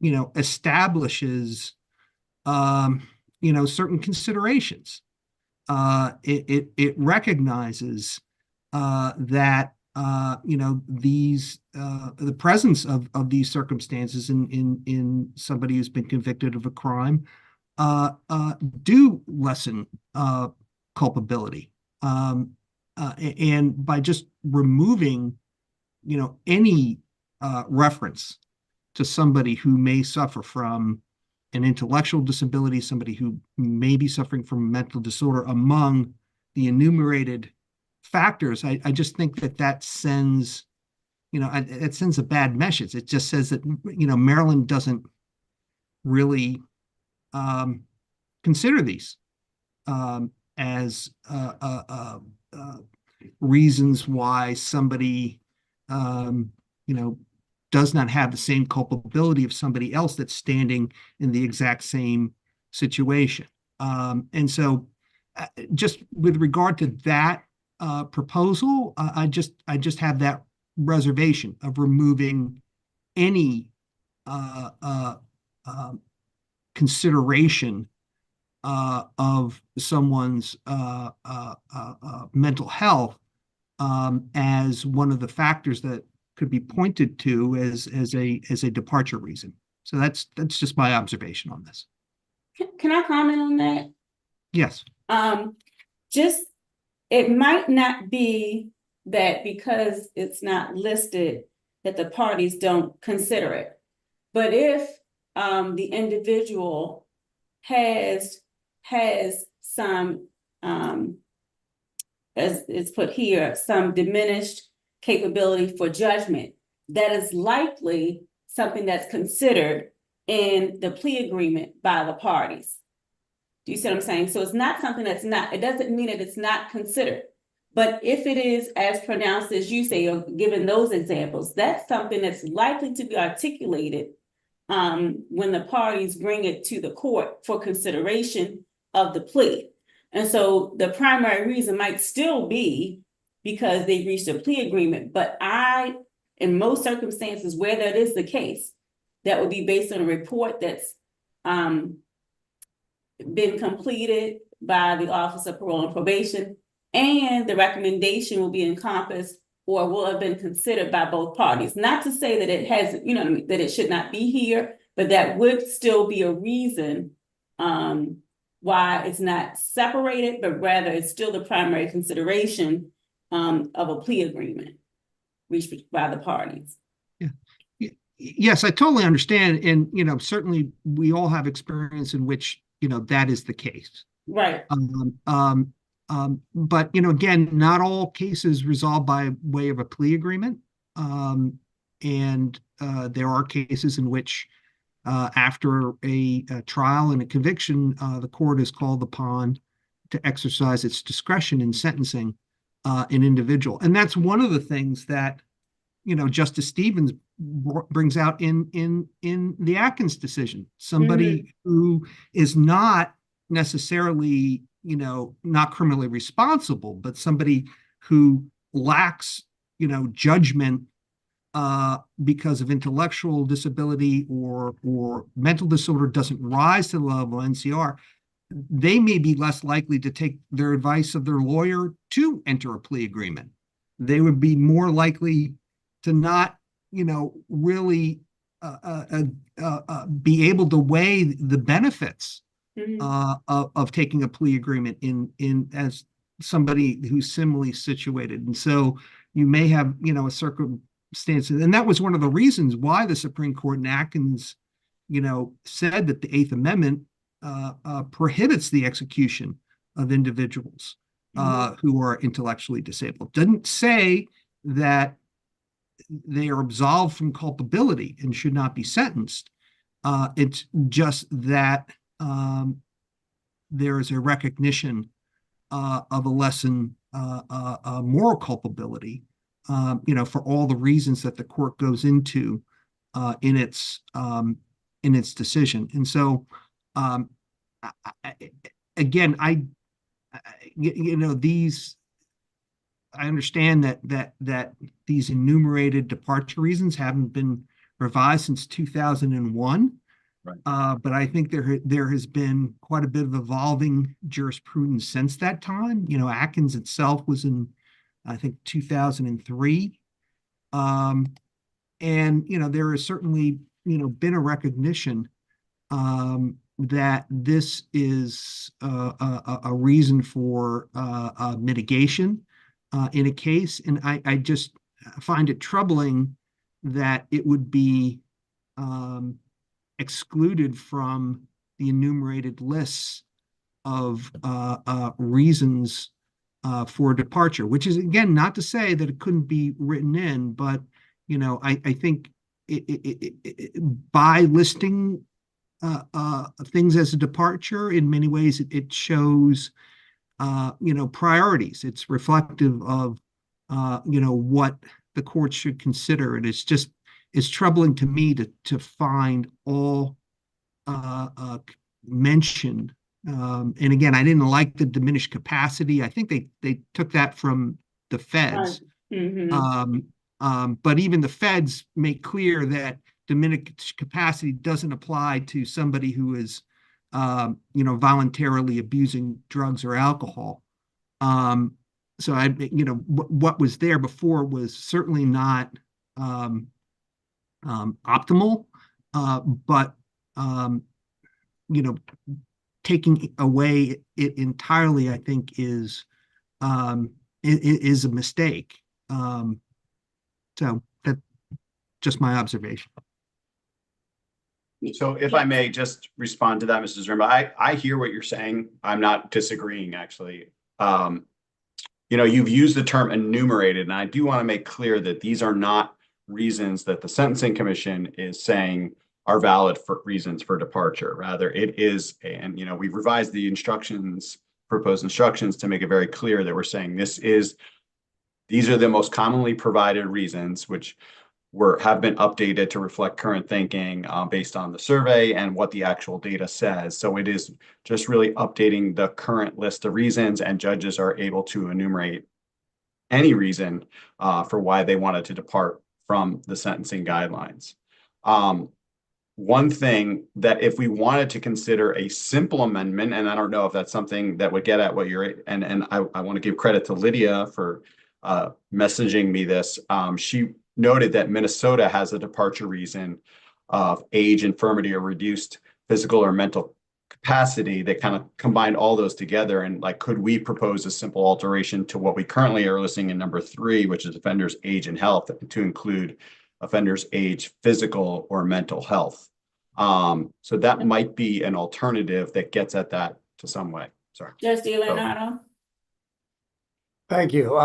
you know, establishes, you know, certain considerations. It recognizes that, you know, these the presence of these circumstances in somebody who's been convicted of a crime do lessen culpability. And by just removing, you know, any reference to somebody who may suffer from an intellectual disability, somebody who may be suffering from a mental disorder among the enumerated factors, I just think that sends, you know, it sends a bad message. It just says that, you know, Maryland doesn't really consider these as reasons why somebody, you know, does not have the same culpability of somebody else that's standing in the exact same situation. And so just with regard to that proposal, I just have that reservation of removing any consideration of someone's mental health as one of the factors that could be pointed to as a departure reason. So that's just my observation on this. Can I comment on that? Yes. Just, it might not be that because it's not listed that the parties don't consider it. But if the individual has some, as it's put here, some diminished capability for judgment, that is likely something that's considered in the plea agreement by the parties. Do you see what I'm saying? So it's not something that's not, it doesn't mean that it's not considered. But if it is as pronounced as you say, or given those examples, that's something that's likely to be articulated when the parties bring it to the court for consideration of the plea. And so the primary reason might still be because they reached a plea agreement, but in most circumstances where that is the case, that would be based on a report that's been completed by the Office of Parole and Probation, and the recommendation will be encompassed or will have been considered by both parties. Not to say that it has, that it should not be here, but that would still be a reason why it's not separated, but rather it's still the primary consideration of a plea agreement reached by the parties. Yes, I totally understand. And, certainly we all have experience in which, that is the case. Right. But, again, not all cases resolve by way of a plea agreement. And there are cases in which after a trial and a conviction, the court is called upon to exercise its discretion in sentencing an individual. And that's one of the things that, Justice Stevens brings out in the Atkins decision. Somebody who is not necessarily, not criminally responsible, but somebody who lacks, judgment because of intellectual disability or mental disorder, doesn't rise to the level of NCR, they may be less likely to take their advice of their lawyer to enter a plea agreement. They would be more likely to not, really be able to weigh the benefits of taking a plea agreement in as somebody who's similarly situated. And so you may have, a circumstance, and that was one of the reasons why the Supreme Court in Atkins, said that the Eighth Amendment prohibits the execution of individuals who are intellectually disabled. Doesn't say that they are absolved from culpability and should not be sentenced. It's just that there is a recognition of a lesson moral culpability, for all the reasons that the court goes into in its decision. And so, again, I understand that these enumerated departure reasons haven't been revised since 2001. Right. But I think there has been quite a bit of evolving jurisprudence since that time. Atkins itself was in, I think, 2003. And, there has certainly, been a recognition that this is a reason for mitigation in a case. And I just find it troubling that it would be excluded from the enumerated lists of reasons for departure, which is, again, not to say that it couldn't be written in, but, I think by listing things as a departure, in many ways, it shows, priorities. It's reflective of, what the court should consider. And it's troubling to me to find all mentioned. And again, I didn't like the diminished capacity. I think they took that from the feds. But even the feds make clear that diminished capacity doesn't apply to somebody who is, voluntarily abusing drugs or alcohol. So what was there before was certainly not optimal, but taking away it entirely, I think, is a mistake. So that's just my observation. So if I may just respond to that, Mrs. Rimba, I hear what you're saying. I'm not disagreeing, actually. You've used the term enumerated, and I do want to make clear that these are not reasons that the Sentencing Commission is saying are valid for reasons for departure. Rather, it is, and we've revised the proposed instructions to make it very clear that we're saying these are the most commonly provided reasons, which have been updated to reflect current thinking based on the survey and what the actual data says. So it is just really updating the current list of reasons, and judges are able to enumerate any reason for why they wanted to depart from the sentencing guidelines. One thing that if we wanted to consider a simple amendment, and I don't know if that's something that would get at what you're, and I want to give credit to Lydia for messaging me this. She noted that Minnesota has a departure reason of age, infirmity, or reduced physical or mental capacity that kind of combined all those together. And like, could we propose a simple alteration to what we currently are listing in number 3, which is offenders' age and health, to include offenders' age, physical or mental health? So that might be an alternative that gets at that to some way. Sorry. Judge DiLeonardo? Thank you.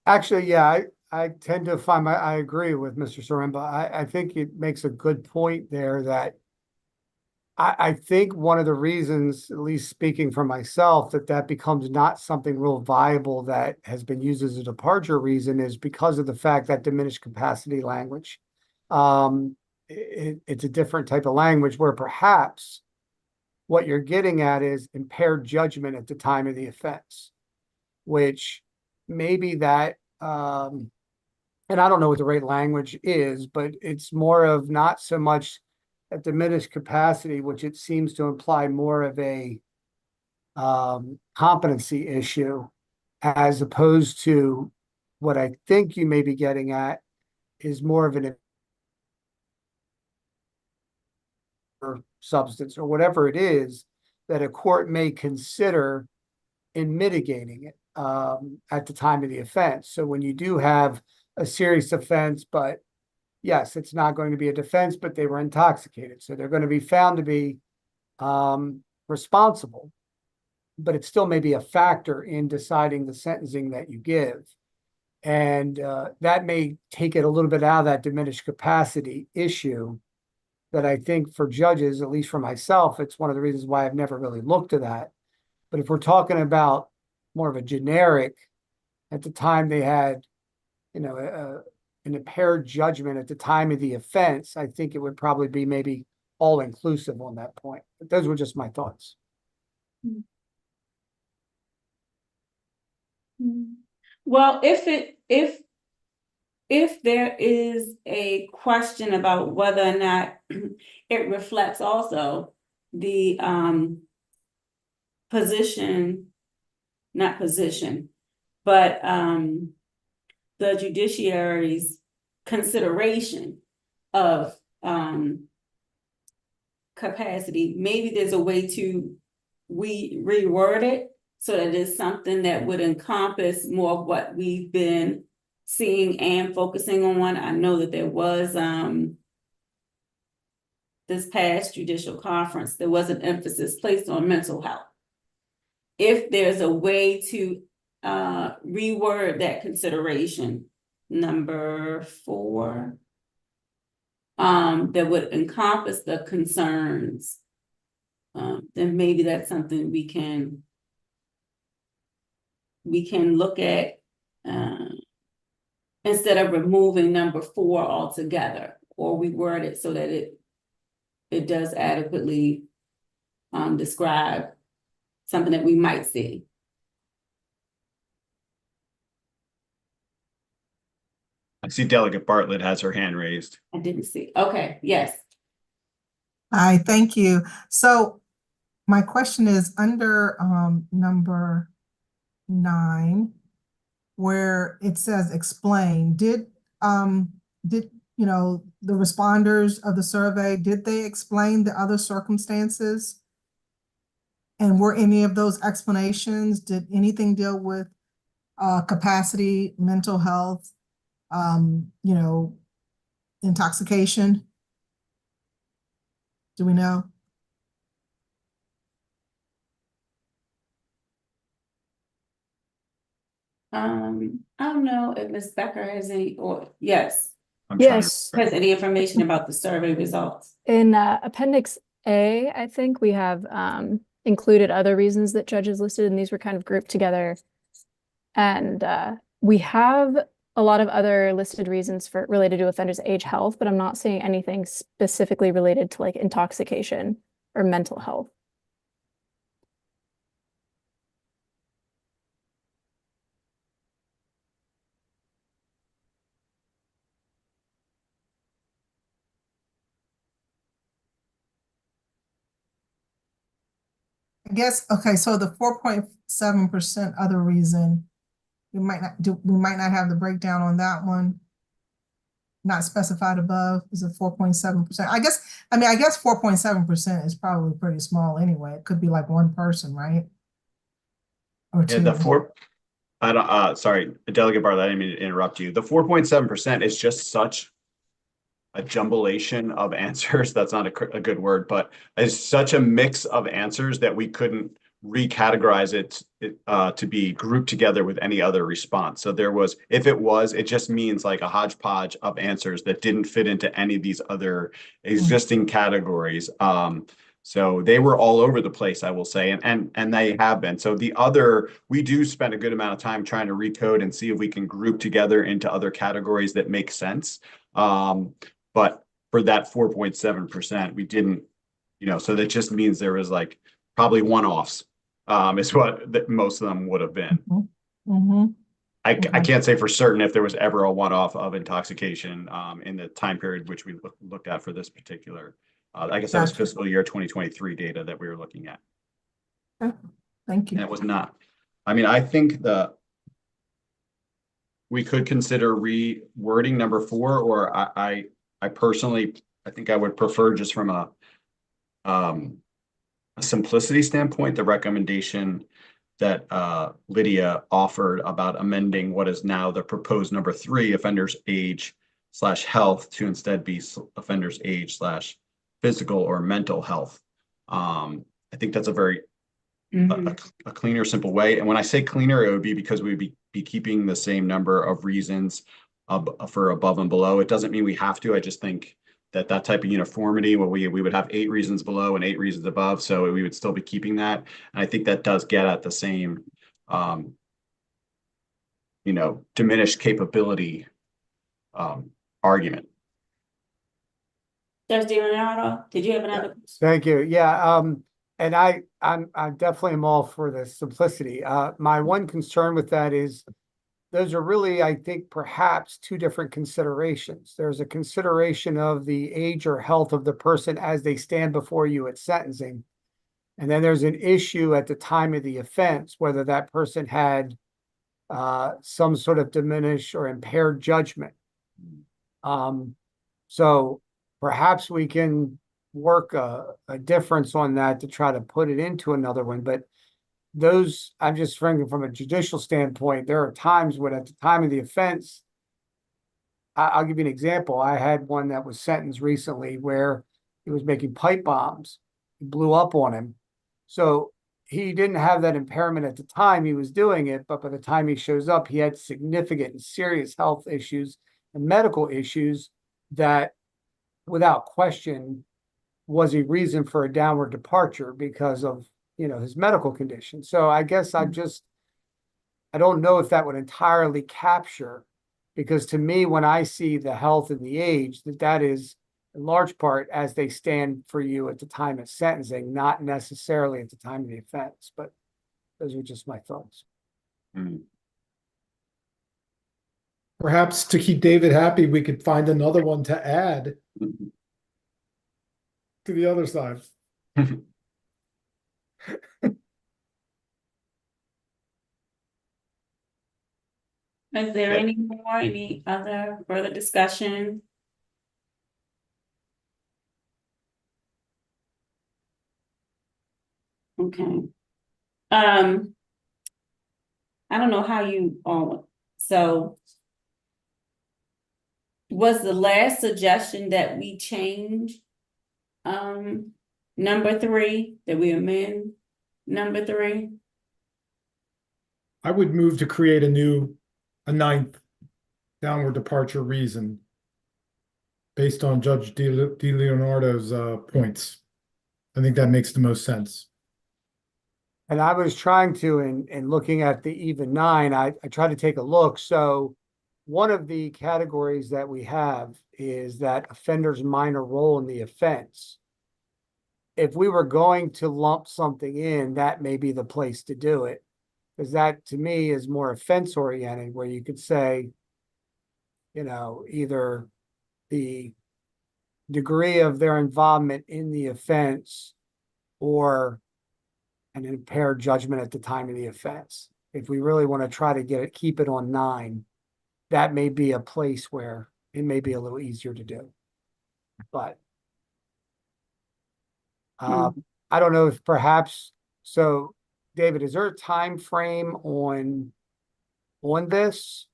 Actually, yeah, I tend to find I agree with Mr. Zaremba. I think it makes a good point there that I think one of the reasons, at least speaking for myself, that becomes not something real viable that has been used as a departure reason is because of the fact that diminished capacity language. It's a different type of language where perhaps what you're getting at is impaired judgment at the time of the offense, which maybe that, and I don't know what the right language is, but it's more of not so much a diminished capacity, which it seems to imply more of a competency issue, as opposed to what I think you may be getting at is more of an substance or whatever it is that a court may consider in mitigating it at the time of the offense. So when you do have a serious offense, but yes, it's not going to be a defense, but they were intoxicated, so they're going to be found to be responsible, but it still may be a factor in deciding the sentencing that you give. And that may take it a little bit out of that diminished capacity issue that I think for judges, at least for myself, it's one of the reasons why I've never really looked at that. But if we're talking about more of a generic, at the time they had, an impaired judgment at the time of the offense, I think it would probably be maybe all inclusive on that point. But those were just my thoughts. Well, if there is a question about whether or not it reflects also the the judiciary's consideration of capacity, maybe there's a way to reword it so that it's something that would encompass more of what we've been seeing and focusing on. I know that there was this past judicial conference, there was an emphasis placed on mental health. If there's a way to reword that consideration, number 4, that would encompass the concerns, then maybe that's something we can look at instead of removing number 4 altogether, or reword it so that it does adequately describe something that we might see. I see Delegate Bartlett has her hand raised. I didn't see. Okay, yes. Hi, thank you. So my question is under number 9, where it says explain, did the responders of the survey, did they explain the other circumstances? And were any of those explanations, did anything deal with capacity, mental health, intoxication? Do we know? I don't know if Ms. Becker has any, or yes, Yes, has any information about the survey results. in Appendix A, I think we have included other reasons that judges listed, and these were kind of grouped together. And we have a lot of other listed reasons for related to offenders' age, health, but I'm not seeing anything specifically related to like intoxication or mental health. I guess, okay, so the 4.7% other reason, we might not have the breakdown on that one. Not specified above, is it 4.7%? I guess 4.7% is probably pretty small anyway. It could be like one person, right? Or Yeah, two. I don't, sorry, Delegate Bartlett, I didn't mean to interrupt you. The 4.7% is just such a jumblation of answers. That's not a good word, but it's such a mix of answers that we couldn't recategorize it to be grouped together with any other response. So it just means like a hodgepodge of answers that didn't fit into any of these other existing categories. So they were all over the place, I will say, and they have been. So we do spend a good amount of time trying to recode and see if we can group together into other categories that make sense. But for that 4.7%, we didn't, so that just means there was like probably one-offs, is what most of them would have been. I can't say for certain if there was ever a one-off of intoxication in the time period which we looked at for this particular. I guess that was fiscal year 2023 data that we were looking at. Thank you. And it was not. I mean, I think we could consider rewording number 4, or I personally, I think I would prefer just from a simplicity standpoint, the recommendation that Lydia offered about amending what is now the proposed number 3, offenders age/health, to instead be offenders age/physical or mental health. I think that's a very a cleaner, simple way. And when I say cleaner, it would be because we'd be keeping the same number of reasons for above and below. It doesn't mean we have to. I just think that type of uniformity, where we would have 8 reasons below and 8 reasons above, so we would still be keeping that. And I think that does get at the same, diminished capability argument. Judge DiLeonardo, did you have another question? Thank you. Yeah, and I'm definitely am all for the simplicity. My one concern with that is those are really, I think, perhaps 2 different considerations. There's a consideration of the age or health of the person as they stand before you at sentencing. And then there's an issue at the time of the offense, whether that person had some sort of diminished or impaired judgment. So perhaps we can work a difference on that to try to put it into another one. But those, I'm just thinking from a judicial standpoint, there are times when at the time of the offense, I'll give you an example. I had one that was sentenced recently where he was making pipe bombs. It blew up on him. So he didn't have that impairment at the time he was doing it, but by the time he shows up, he had significant and serious health issues and medical issues that, without question, was a reason for a downward departure because of his medical condition. So I guess I don't know if that would entirely capture, because to me, when I see the health and the age, that is in large part as they stand for you at the time of sentencing, not necessarily at the time of the offense. But those are just my thoughts. Perhaps to keep David happy, we could find another one to add to the other side. Is there any other further discussion? Okay. I don't know how you all, so was the last suggestion that we change number 3, that we amend number 3? I would move to create a 9th downward departure reason based on Judge DiLeonardo's points. I think that makes the most sense. And I was trying to, in looking at the even 9, I tried to take a look. So one of the categories that we have is that offender's minor role in the offense. If we were going to lump something in, that may be the place to do it. Because that, to me, is more offense oriented, where you could say, you know, either the degree of their involvement in the offense or an impaired judgment at the time of the offense. If we really want to try to keep it on 9, that may be a place where it may be a little easier to do. But I don't know if perhaps, so David, is there a time frame on this?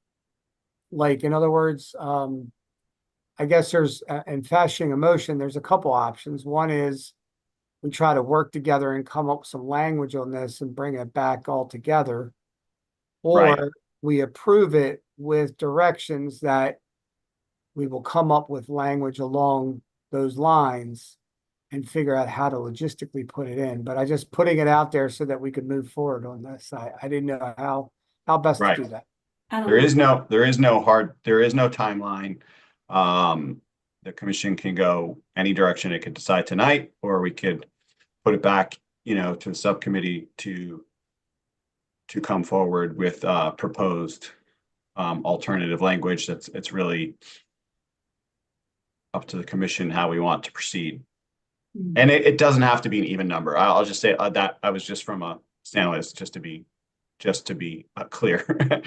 Like, in other words, I guess there's, in fashioning a motion, there's a couple options. One is we try to work together and come up with some language on this and bring it back all together. Or Right. we approve it with directions that we will come up with language along those lines and figure out how to logistically put it in. But I just putting it out there so that we could move forward on this. I didn't know how best to Right. do that. There is no timeline. The commission can go any direction it could decide tonight, or we could put it back, you know, to the subcommittee to come forward with proposed alternative language. It's really up to the commission how we want to proceed. And it doesn't have to be an even number. I'll just say that I was just from a standpoint, just to be clear.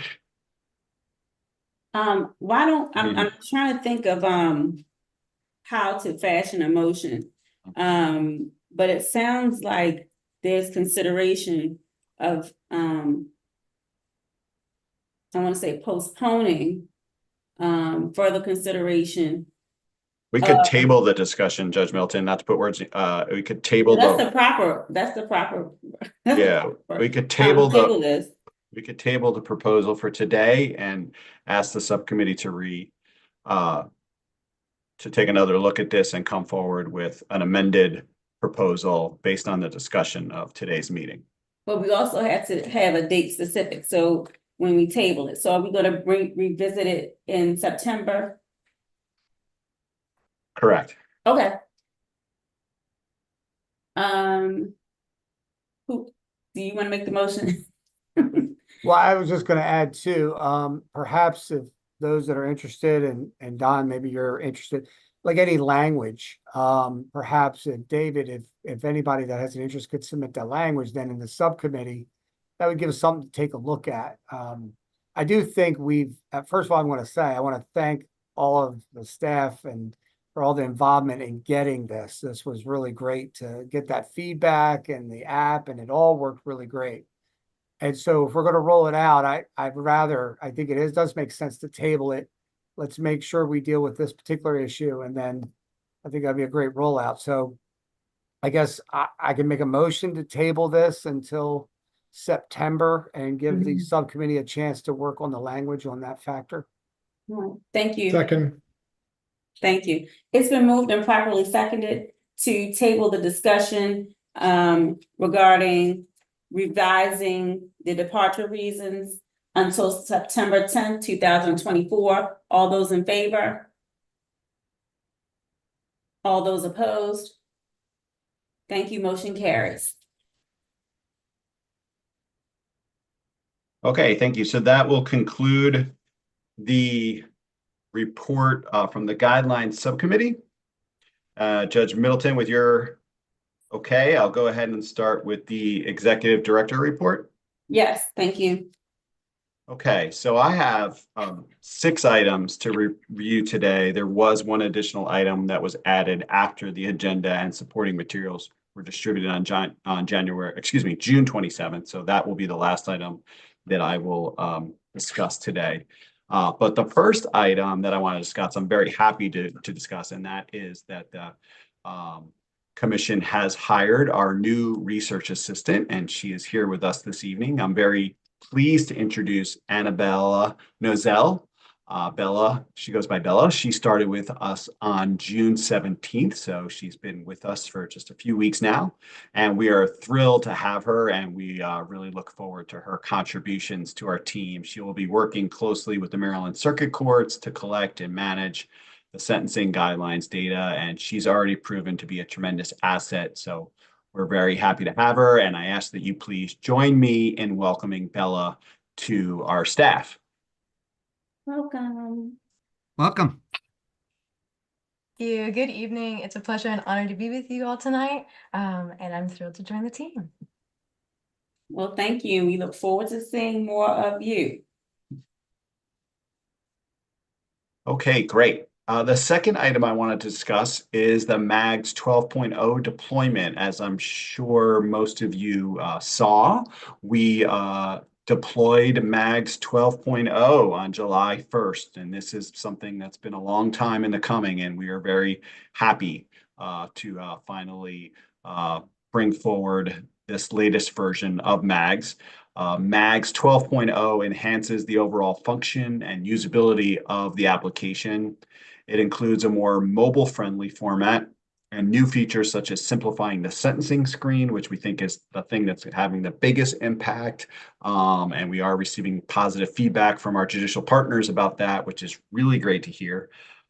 Why don't, I'm trying to think of, how to fashion a motion. But it sounds like there's consideration of, I want to say postponing, further consideration. We could table the discussion, Judge Milton, not to put words, we could table That's the proper. Yeah, we could table this. We could table the proposal for today and ask the subcommittee to take another look at this and come forward with an amended proposal based on the discussion of today's meeting. But we also have to have a date specific, so when we table it, so are we gonna revisit it in September? Correct. Okay. Who, do you wanna make the motion? Well, I was just gonna add too, perhaps if those that are interested, and Don, maybe you're interested, like any language, perhaps if David, if anybody that has an interest could submit that language, then in the subcommittee, that would give us something to take a look at. I do think first of all, I want to thank all of the staff and for all the involvement in getting this. This was really great to get that feedback and the app, and it all worked really great. And so if we're going to roll it out, I think it does make sense to table it. Let's make sure we deal with this particular issue, and then I think that'd be a great rollout. So I guess I can make a motion to table this until September and give the subcommittee a chance to work on the language on that factor. Thank you. Second. Thank you. It's been moved and properly seconded to table the discussion regarding revising the departure reasons until September 10th, 2024. All those in favor? All those opposed? Thank you. Motion carries. Okay, thank you. So that will conclude the report from the guidelines subcommittee. Judge Middleton, with your okay, I'll go ahead and start with the executive director report. Yes, thank you. Okay, so I have 6 items to review today. There was one additional item that was added after the agenda and supporting materials were distributed on June 27th. So that will be the last item that I will discuss today. But the first item that I want to discuss, I'm very happy to discuss, and that is that the Commission has hired our new research assistant, and she is here with us this evening. I'm very pleased to introduce Annabella Nozell. Bella, she goes by Bella. She started with us on June 17th, so she's been with us for just a few weeks now, and we are thrilled to have her, and we really look forward to her contributions to our team. She will be working closely with the Maryland Circuit Courts to collect and manage the sentencing guidelines data, and she's already proven to be a tremendous asset, so we're very happy to have her, and I ask that you please join me in welcoming Bella to our staff. Welcome. Welcome. You. Good evening. It's a pleasure and honor to be with you all tonight, and I'm thrilled to join the team. Well, thank you. We look forward to seeing more of you. Okay, great. The second item I want to discuss is the MAGS 12.0 deployment. As I'm sure most of you saw, we deployed MAGS 12.0 on July 1st, and this is something that's been a long time in the coming, and we are very happy to finally bring forward this latest version of MAGS. MAGS 12.0 enhances the overall function and usability of the application. It includes a more mobile-friendly format and new features such as simplifying the sentencing screen, which we think is the thing that's having the biggest impact. And we are receiving positive feedback from our judicial partners about that, which is really great to hear.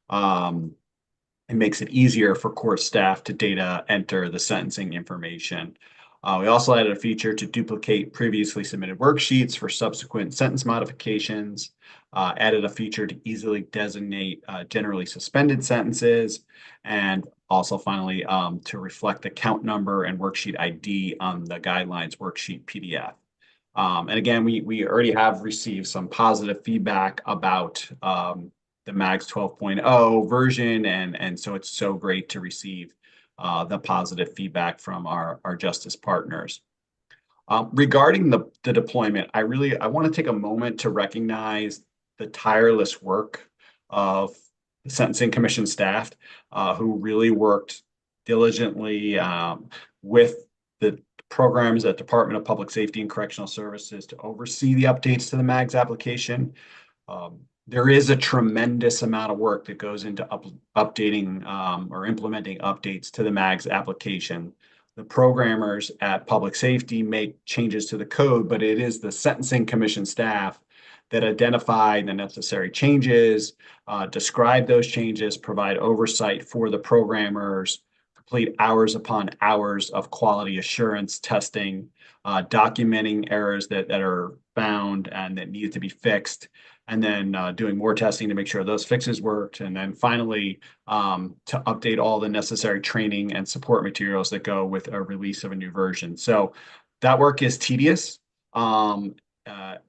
It makes it easier for court staff to data enter the sentencing information. We also added a feature to duplicate previously submitted worksheets for subsequent sentence modifications, added a feature to easily designate generally suspended sentences, and also finally to reflect the count number and worksheet ID on the guidelines worksheet PDF. And again, we already have received some positive feedback about the MAGS 12.0 version, and so it's so great to receive the positive feedback from our justice partners. Regarding the deployment, I want to take a moment to recognize the tireless work of the Sentencing Commission staff who really worked diligently with the programs at Department of Public Safety and Correctional Services to oversee the updates to the MAGS application. There is a tremendous amount of work that goes into updating or implementing updates to the MAGS application. The programmers at Public Safety make changes to the code, but it is the Sentencing Commission staff that identify the necessary changes, describe those changes, provide oversight for the programmers, complete hours upon hours of quality assurance testing, documenting errors that are found and that need to be fixed, and then doing more testing to make sure those fixes worked, and then finally to update all the necessary training and support materials that go with a release of a new version. So that work is tedious,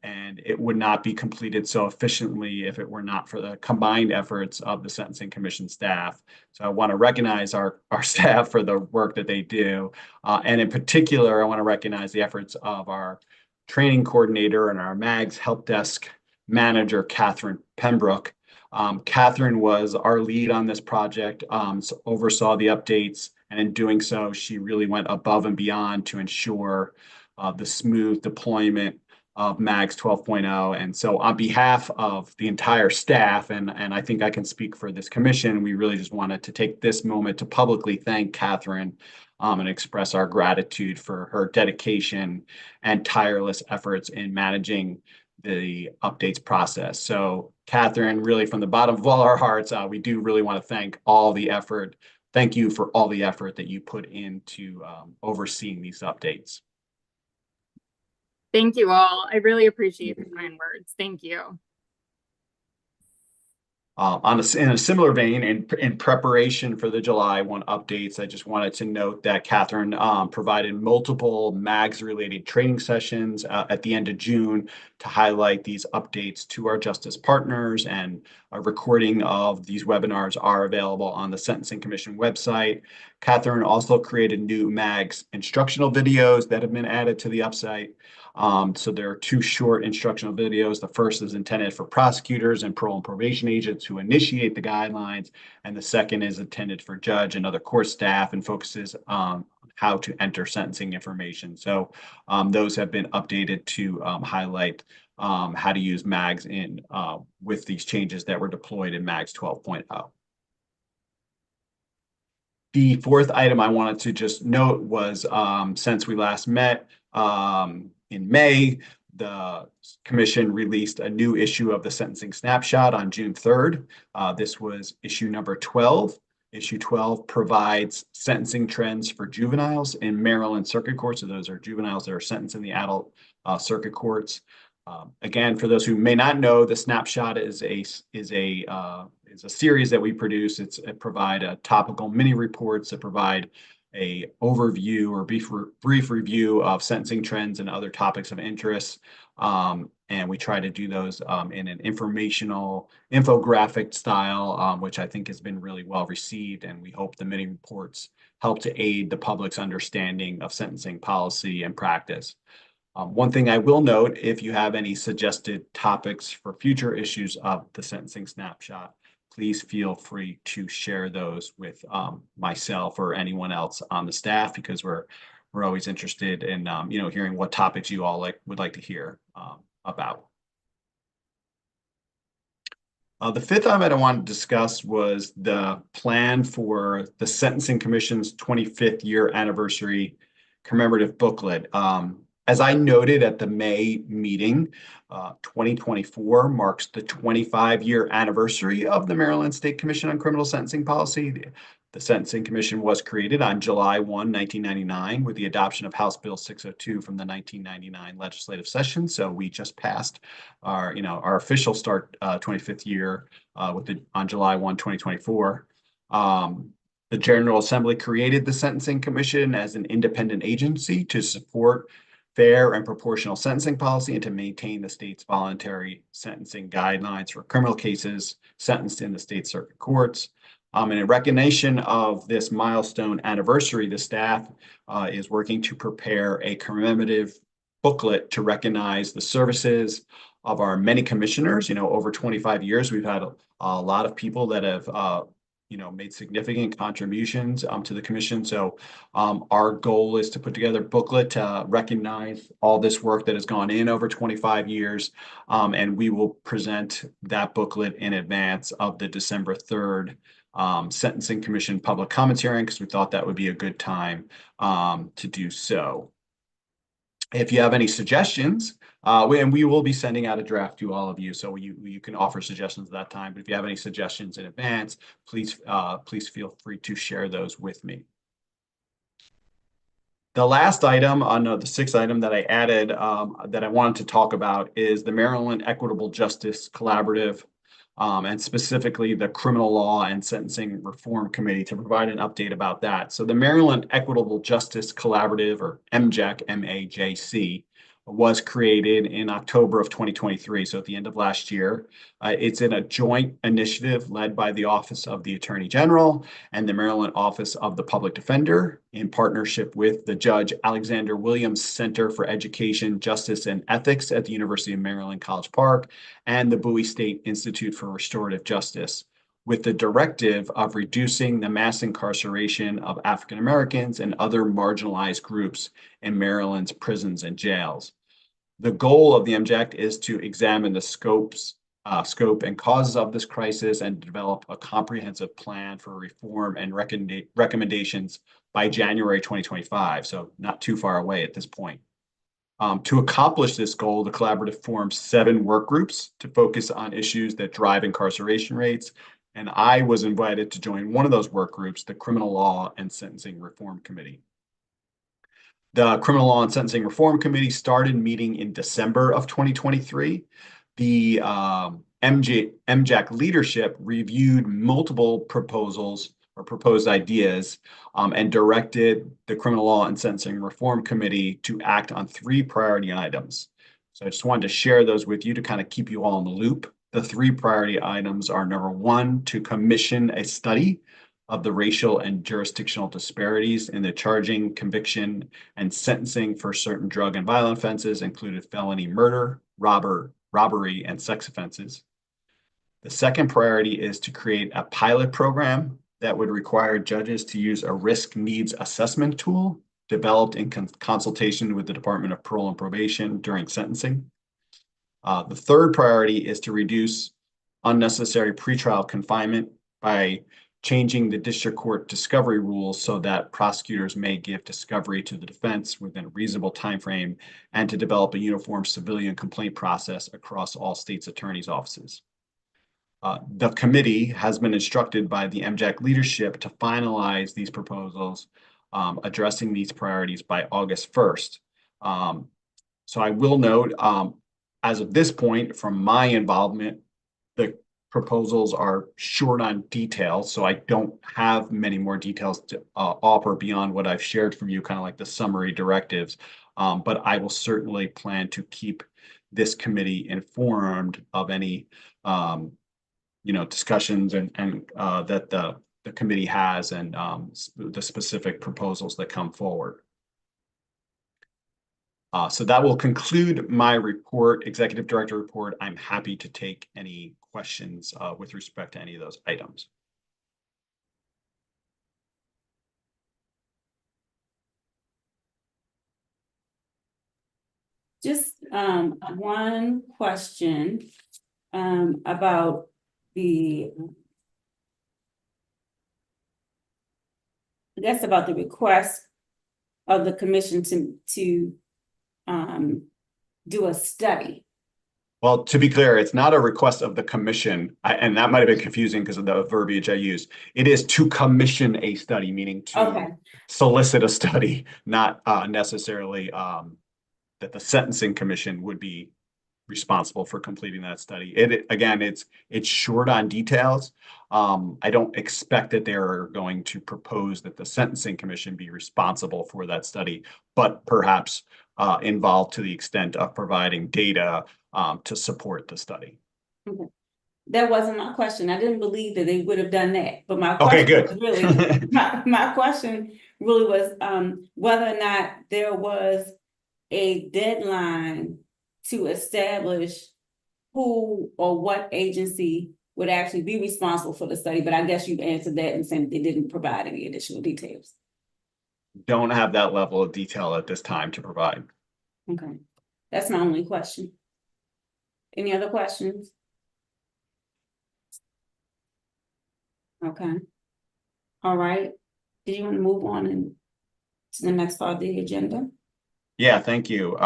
and it would not be completed so efficiently if it were not for the combined efforts of the Sentencing Commission staff. So I want to recognize our staff for the work that they do. And in particular, I want to recognize the efforts of our training coordinator and our MAGS help desk manager, Catherine Pembroke. Catherine was our lead on this project, so oversaw the updates, and in doing so, she really went above and beyond to ensure the smooth deployment of MAGS 12.0. And so on behalf of the entire staff, and I think I can speak for this commission, we really just wanted to take this moment to publicly thank Catherine and express our gratitude for her dedication and tireless efforts in managing the updates process. So Catherine, really from the bottom of all our hearts, we do really want to thank all the effort. Thank you for all the effort that you put into overseeing these updates. Thank you all. I really appreciate the kind words. Thank you. In a similar vein, in preparation for the July 1 updates, I just wanted to note that Catherine provided multiple MAGS-related training sessions at the end of June to highlight these updates to our justice partners, and a recording of these webinars are available on the Sentencing Commission website. Catherine also created new MAGS instructional videos that have been added to the upsite. So there are 2 short instructional videos. The first is intended for prosecutors and parole and probation agents who initiate the guidelines, and the second is intended for judge and other court staff and focuses on how to enter sentencing information. So those have been updated to highlight how to use MAGS in with these changes that were deployed in MAGS 12.0. The fourth item I wanted to just note was since we last met in May, the commission released a new issue of the sentencing snapshot on June 3rd. This was issue number 12. Issue 12 provides sentencing trends for juveniles in Maryland circuit courts. So those are juveniles that are sentenced in the adult circuit courts. Again, for those who may not know, the snapshot is a series that we produce. It provide a topical mini reports that provide a overview or brief review of sentencing trends and other topics of interest. And we try to do those in an informational infographic style, which I think has been really well received. And we hope the mini reports help to aid the public's understanding of sentencing policy and practice. One thing I will note, if you have any suggested topics for future issues of the sentencing snapshot, please feel free to share those with myself or anyone else on the staff, because we're always interested in hearing what topics you all would like to hear about. The fifth item I wanted to discuss was the plan for the Sentencing Commission's 25th year anniversary commemorative booklet. As I noted at the May meeting, 2024 marks the 25-year anniversary of the Maryland State Commission on Criminal Sentencing Policy. The Sentencing Commission was created on July 1, 1999, with the adoption of House Bill 602 from the 1999 legislative session. So we just passed our official start 25th year on July 1, 2024. The General Assembly created the Sentencing Commission as an independent agency to support fair and proportional sentencing policy and to maintain the state's voluntary sentencing guidelines for criminal cases sentenced in the state circuit courts. And in recognition of this milestone anniversary, the staff is working to prepare a commemorative booklet to recognize the services of our many commissioners. Over 25 years, we've had a lot of people that have made significant contributions to the commission. So our goal is to put together a booklet to recognize all this work that has gone in over 25 years. And we will present that booklet in advance of the December 3rd Sentencing Commission public comments hearing, because we thought that would be a good time to do so. If you have any suggestions, and we will be sending out a draft to all of you, so you can offer suggestions at that time. But if you have any suggestions in advance, please feel free to share those with me. The last item, the sixth item that I added that I wanted to talk about is the Maryland Equitable Justice Collaborative, and specifically the Criminal Law and Sentencing Reform Committee, to provide an update about that. So the Maryland Equitable Justice Collaborative, or MJAC, MAJC, was created in October of 2023, so at the end of last year. It's in a joint initiative led by the Office of the Attorney General and the Maryland Office of the Public Defender, in partnership with the Judge Alexander Williams Center for Education, Justice, and Ethics at the University of Maryland, College Park, and the Bowie State Institute for Restorative Justice, with the directive of reducing the mass incarceration of African Americans and other marginalized groups in Maryland's prisons and jails. The goal of the MJAC is to examine the scope and causes of this crisis and develop a comprehensive plan for reform and recommendations by January 2025, so not too far away at this point. To accomplish this goal, the collaborative forms 7 work groups to focus on issues that drive incarceration rates, and I was invited to join one of those work groups, the Criminal Law and Sentencing Reform Committee. The Criminal Law and Sentencing Reform Committee started meeting in December of 2023. The MJAC leadership reviewed multiple proposals or proposed ideas and directed the Criminal Law and Sentencing Reform Committee to act on 3 priority items. So I just wanted to share those with you to kind of keep you all in the loop. The 3 priority items are: number 1, to commission a study of the racial and jurisdictional disparities in the charging, conviction, and sentencing for certain drug and violent offenses, included felony murder, robbery, and sex offenses. The second priority is to create a pilot program that would require judges to use a risk needs assessment tool developed in consultation with the Department of Parole and Probation during sentencing. The third priority is to reduce unnecessary pretrial confinement by changing the district court discovery rules so that prosecutors may give discovery to the defense within a reasonable timeframe, and to develop a uniform civilian complaint process across all states' attorneys' offices. The committee has been instructed by the MJAC leadership to finalize these proposals addressing these priorities by August 1st. So I will note, as of this point, from my involvement, the proposals are short on details, so I don't have many more details to offer beyond what I've shared from you, kind of like the summary directives. But I will certainly plan to keep this committee informed of any discussions and that the committee has, and the specific proposals that come forward. So that will conclude my report, Executive Director report. I'm happy to take any questions with respect to any of those items. Just one question about about the request of the commission to do a study. Well, to be clear, it's not a request of the commission, and that might have been confusing because of the verbiage I used. It is to commission a study, meaning to solicit a study, not necessarily that the sentencing commission would be responsible for completing that study. Again, it's short on details. I don't expect that they're going to propose that the sentencing commission be responsible for that study, but perhaps involved to the extent of providing data to support the study. Okay. That wasn't my question. I didn't believe that they would have done that, but my question was really my question really was whether or not there was a deadline to establish who or what agency would actually be responsible for the study. But I guess you answered that and said they didn't provide any additional details. Don't have that level of detail at this time to provide. Okay, that's my only question. Any other questions? Okay. All right. Do you want to move on to the next part of the agenda? Yeah, thank you.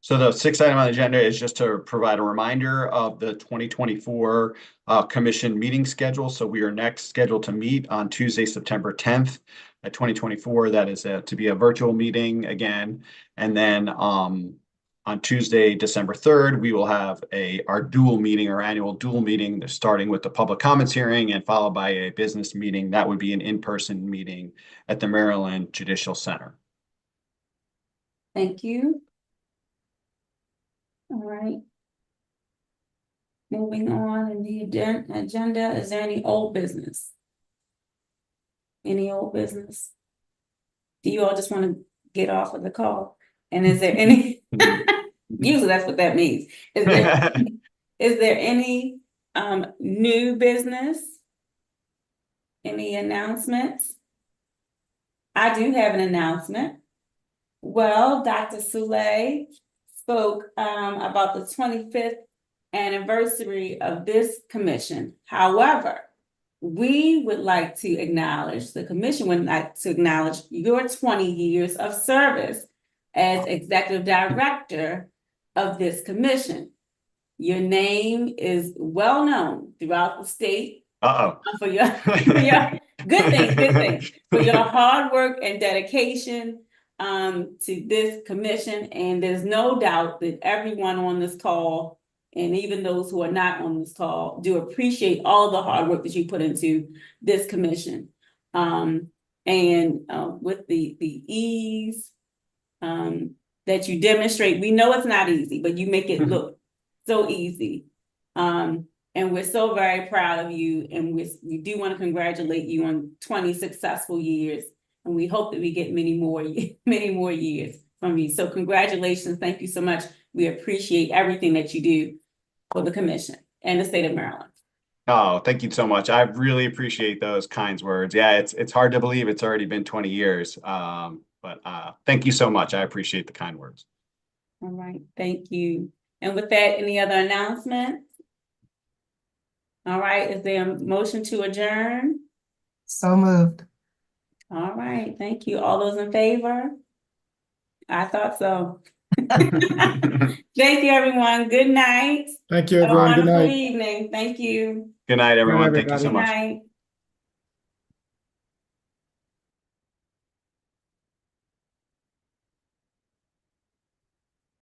So the sixth item on the agenda is just to provide a reminder of the 2024 commission meeting schedule. So we are next scheduled to meet on Tuesday, September 10th at 2024. That is to be a virtual meeting again. And then on Tuesday, December 3rd, we will have our dual meeting, our annual dual meeting, starting with the public comments hearing and followed by a business meeting. That would be an in-person meeting at the Maryland Judicial Center. Thank you. All right. Moving on in the agenda, is there any old business? Any old business? Do you all just want to get off of the call? And is there any, usually that's what that means. Is there any new business? Any announcements? I do have an announcement. Well, Dr. Soule spoke about the 25th anniversary of this commission. However, we would like to acknowledge, the commission would like to acknowledge your 20 years of service as executive director of this commission. Your name is well known throughout the state. For your good thing, for your hard work and dedication to this commission. And there's no doubt that everyone on this call, and even those who are not on this call, do appreciate all the hard work that you put into this commission. And with the ease that you demonstrate, we know it's not easy, but you make it look so easy. And we're so very proud of you, and we do want to congratulate you on 20 successful years. And we hope that we get many more years from you. So congratulations. Thank you so much. We appreciate everything that you do for the commission and the state of Maryland. Oh, thank you so much. I really appreciate those kind words. Yeah, it's hard to believe it's already been 20 years. But thank you so much. I appreciate the kind words. All right, thank you. And with that, any other announcements? All right, is there a motion to adjourn? So moved. All right, thank you. All those in favor? I thought so. Thank you, everyone. Good night. Thank you, Have a everyone. Good wonderful night. evening. Thank you. Good night, everyone. Thank you everybody. so Good much. night.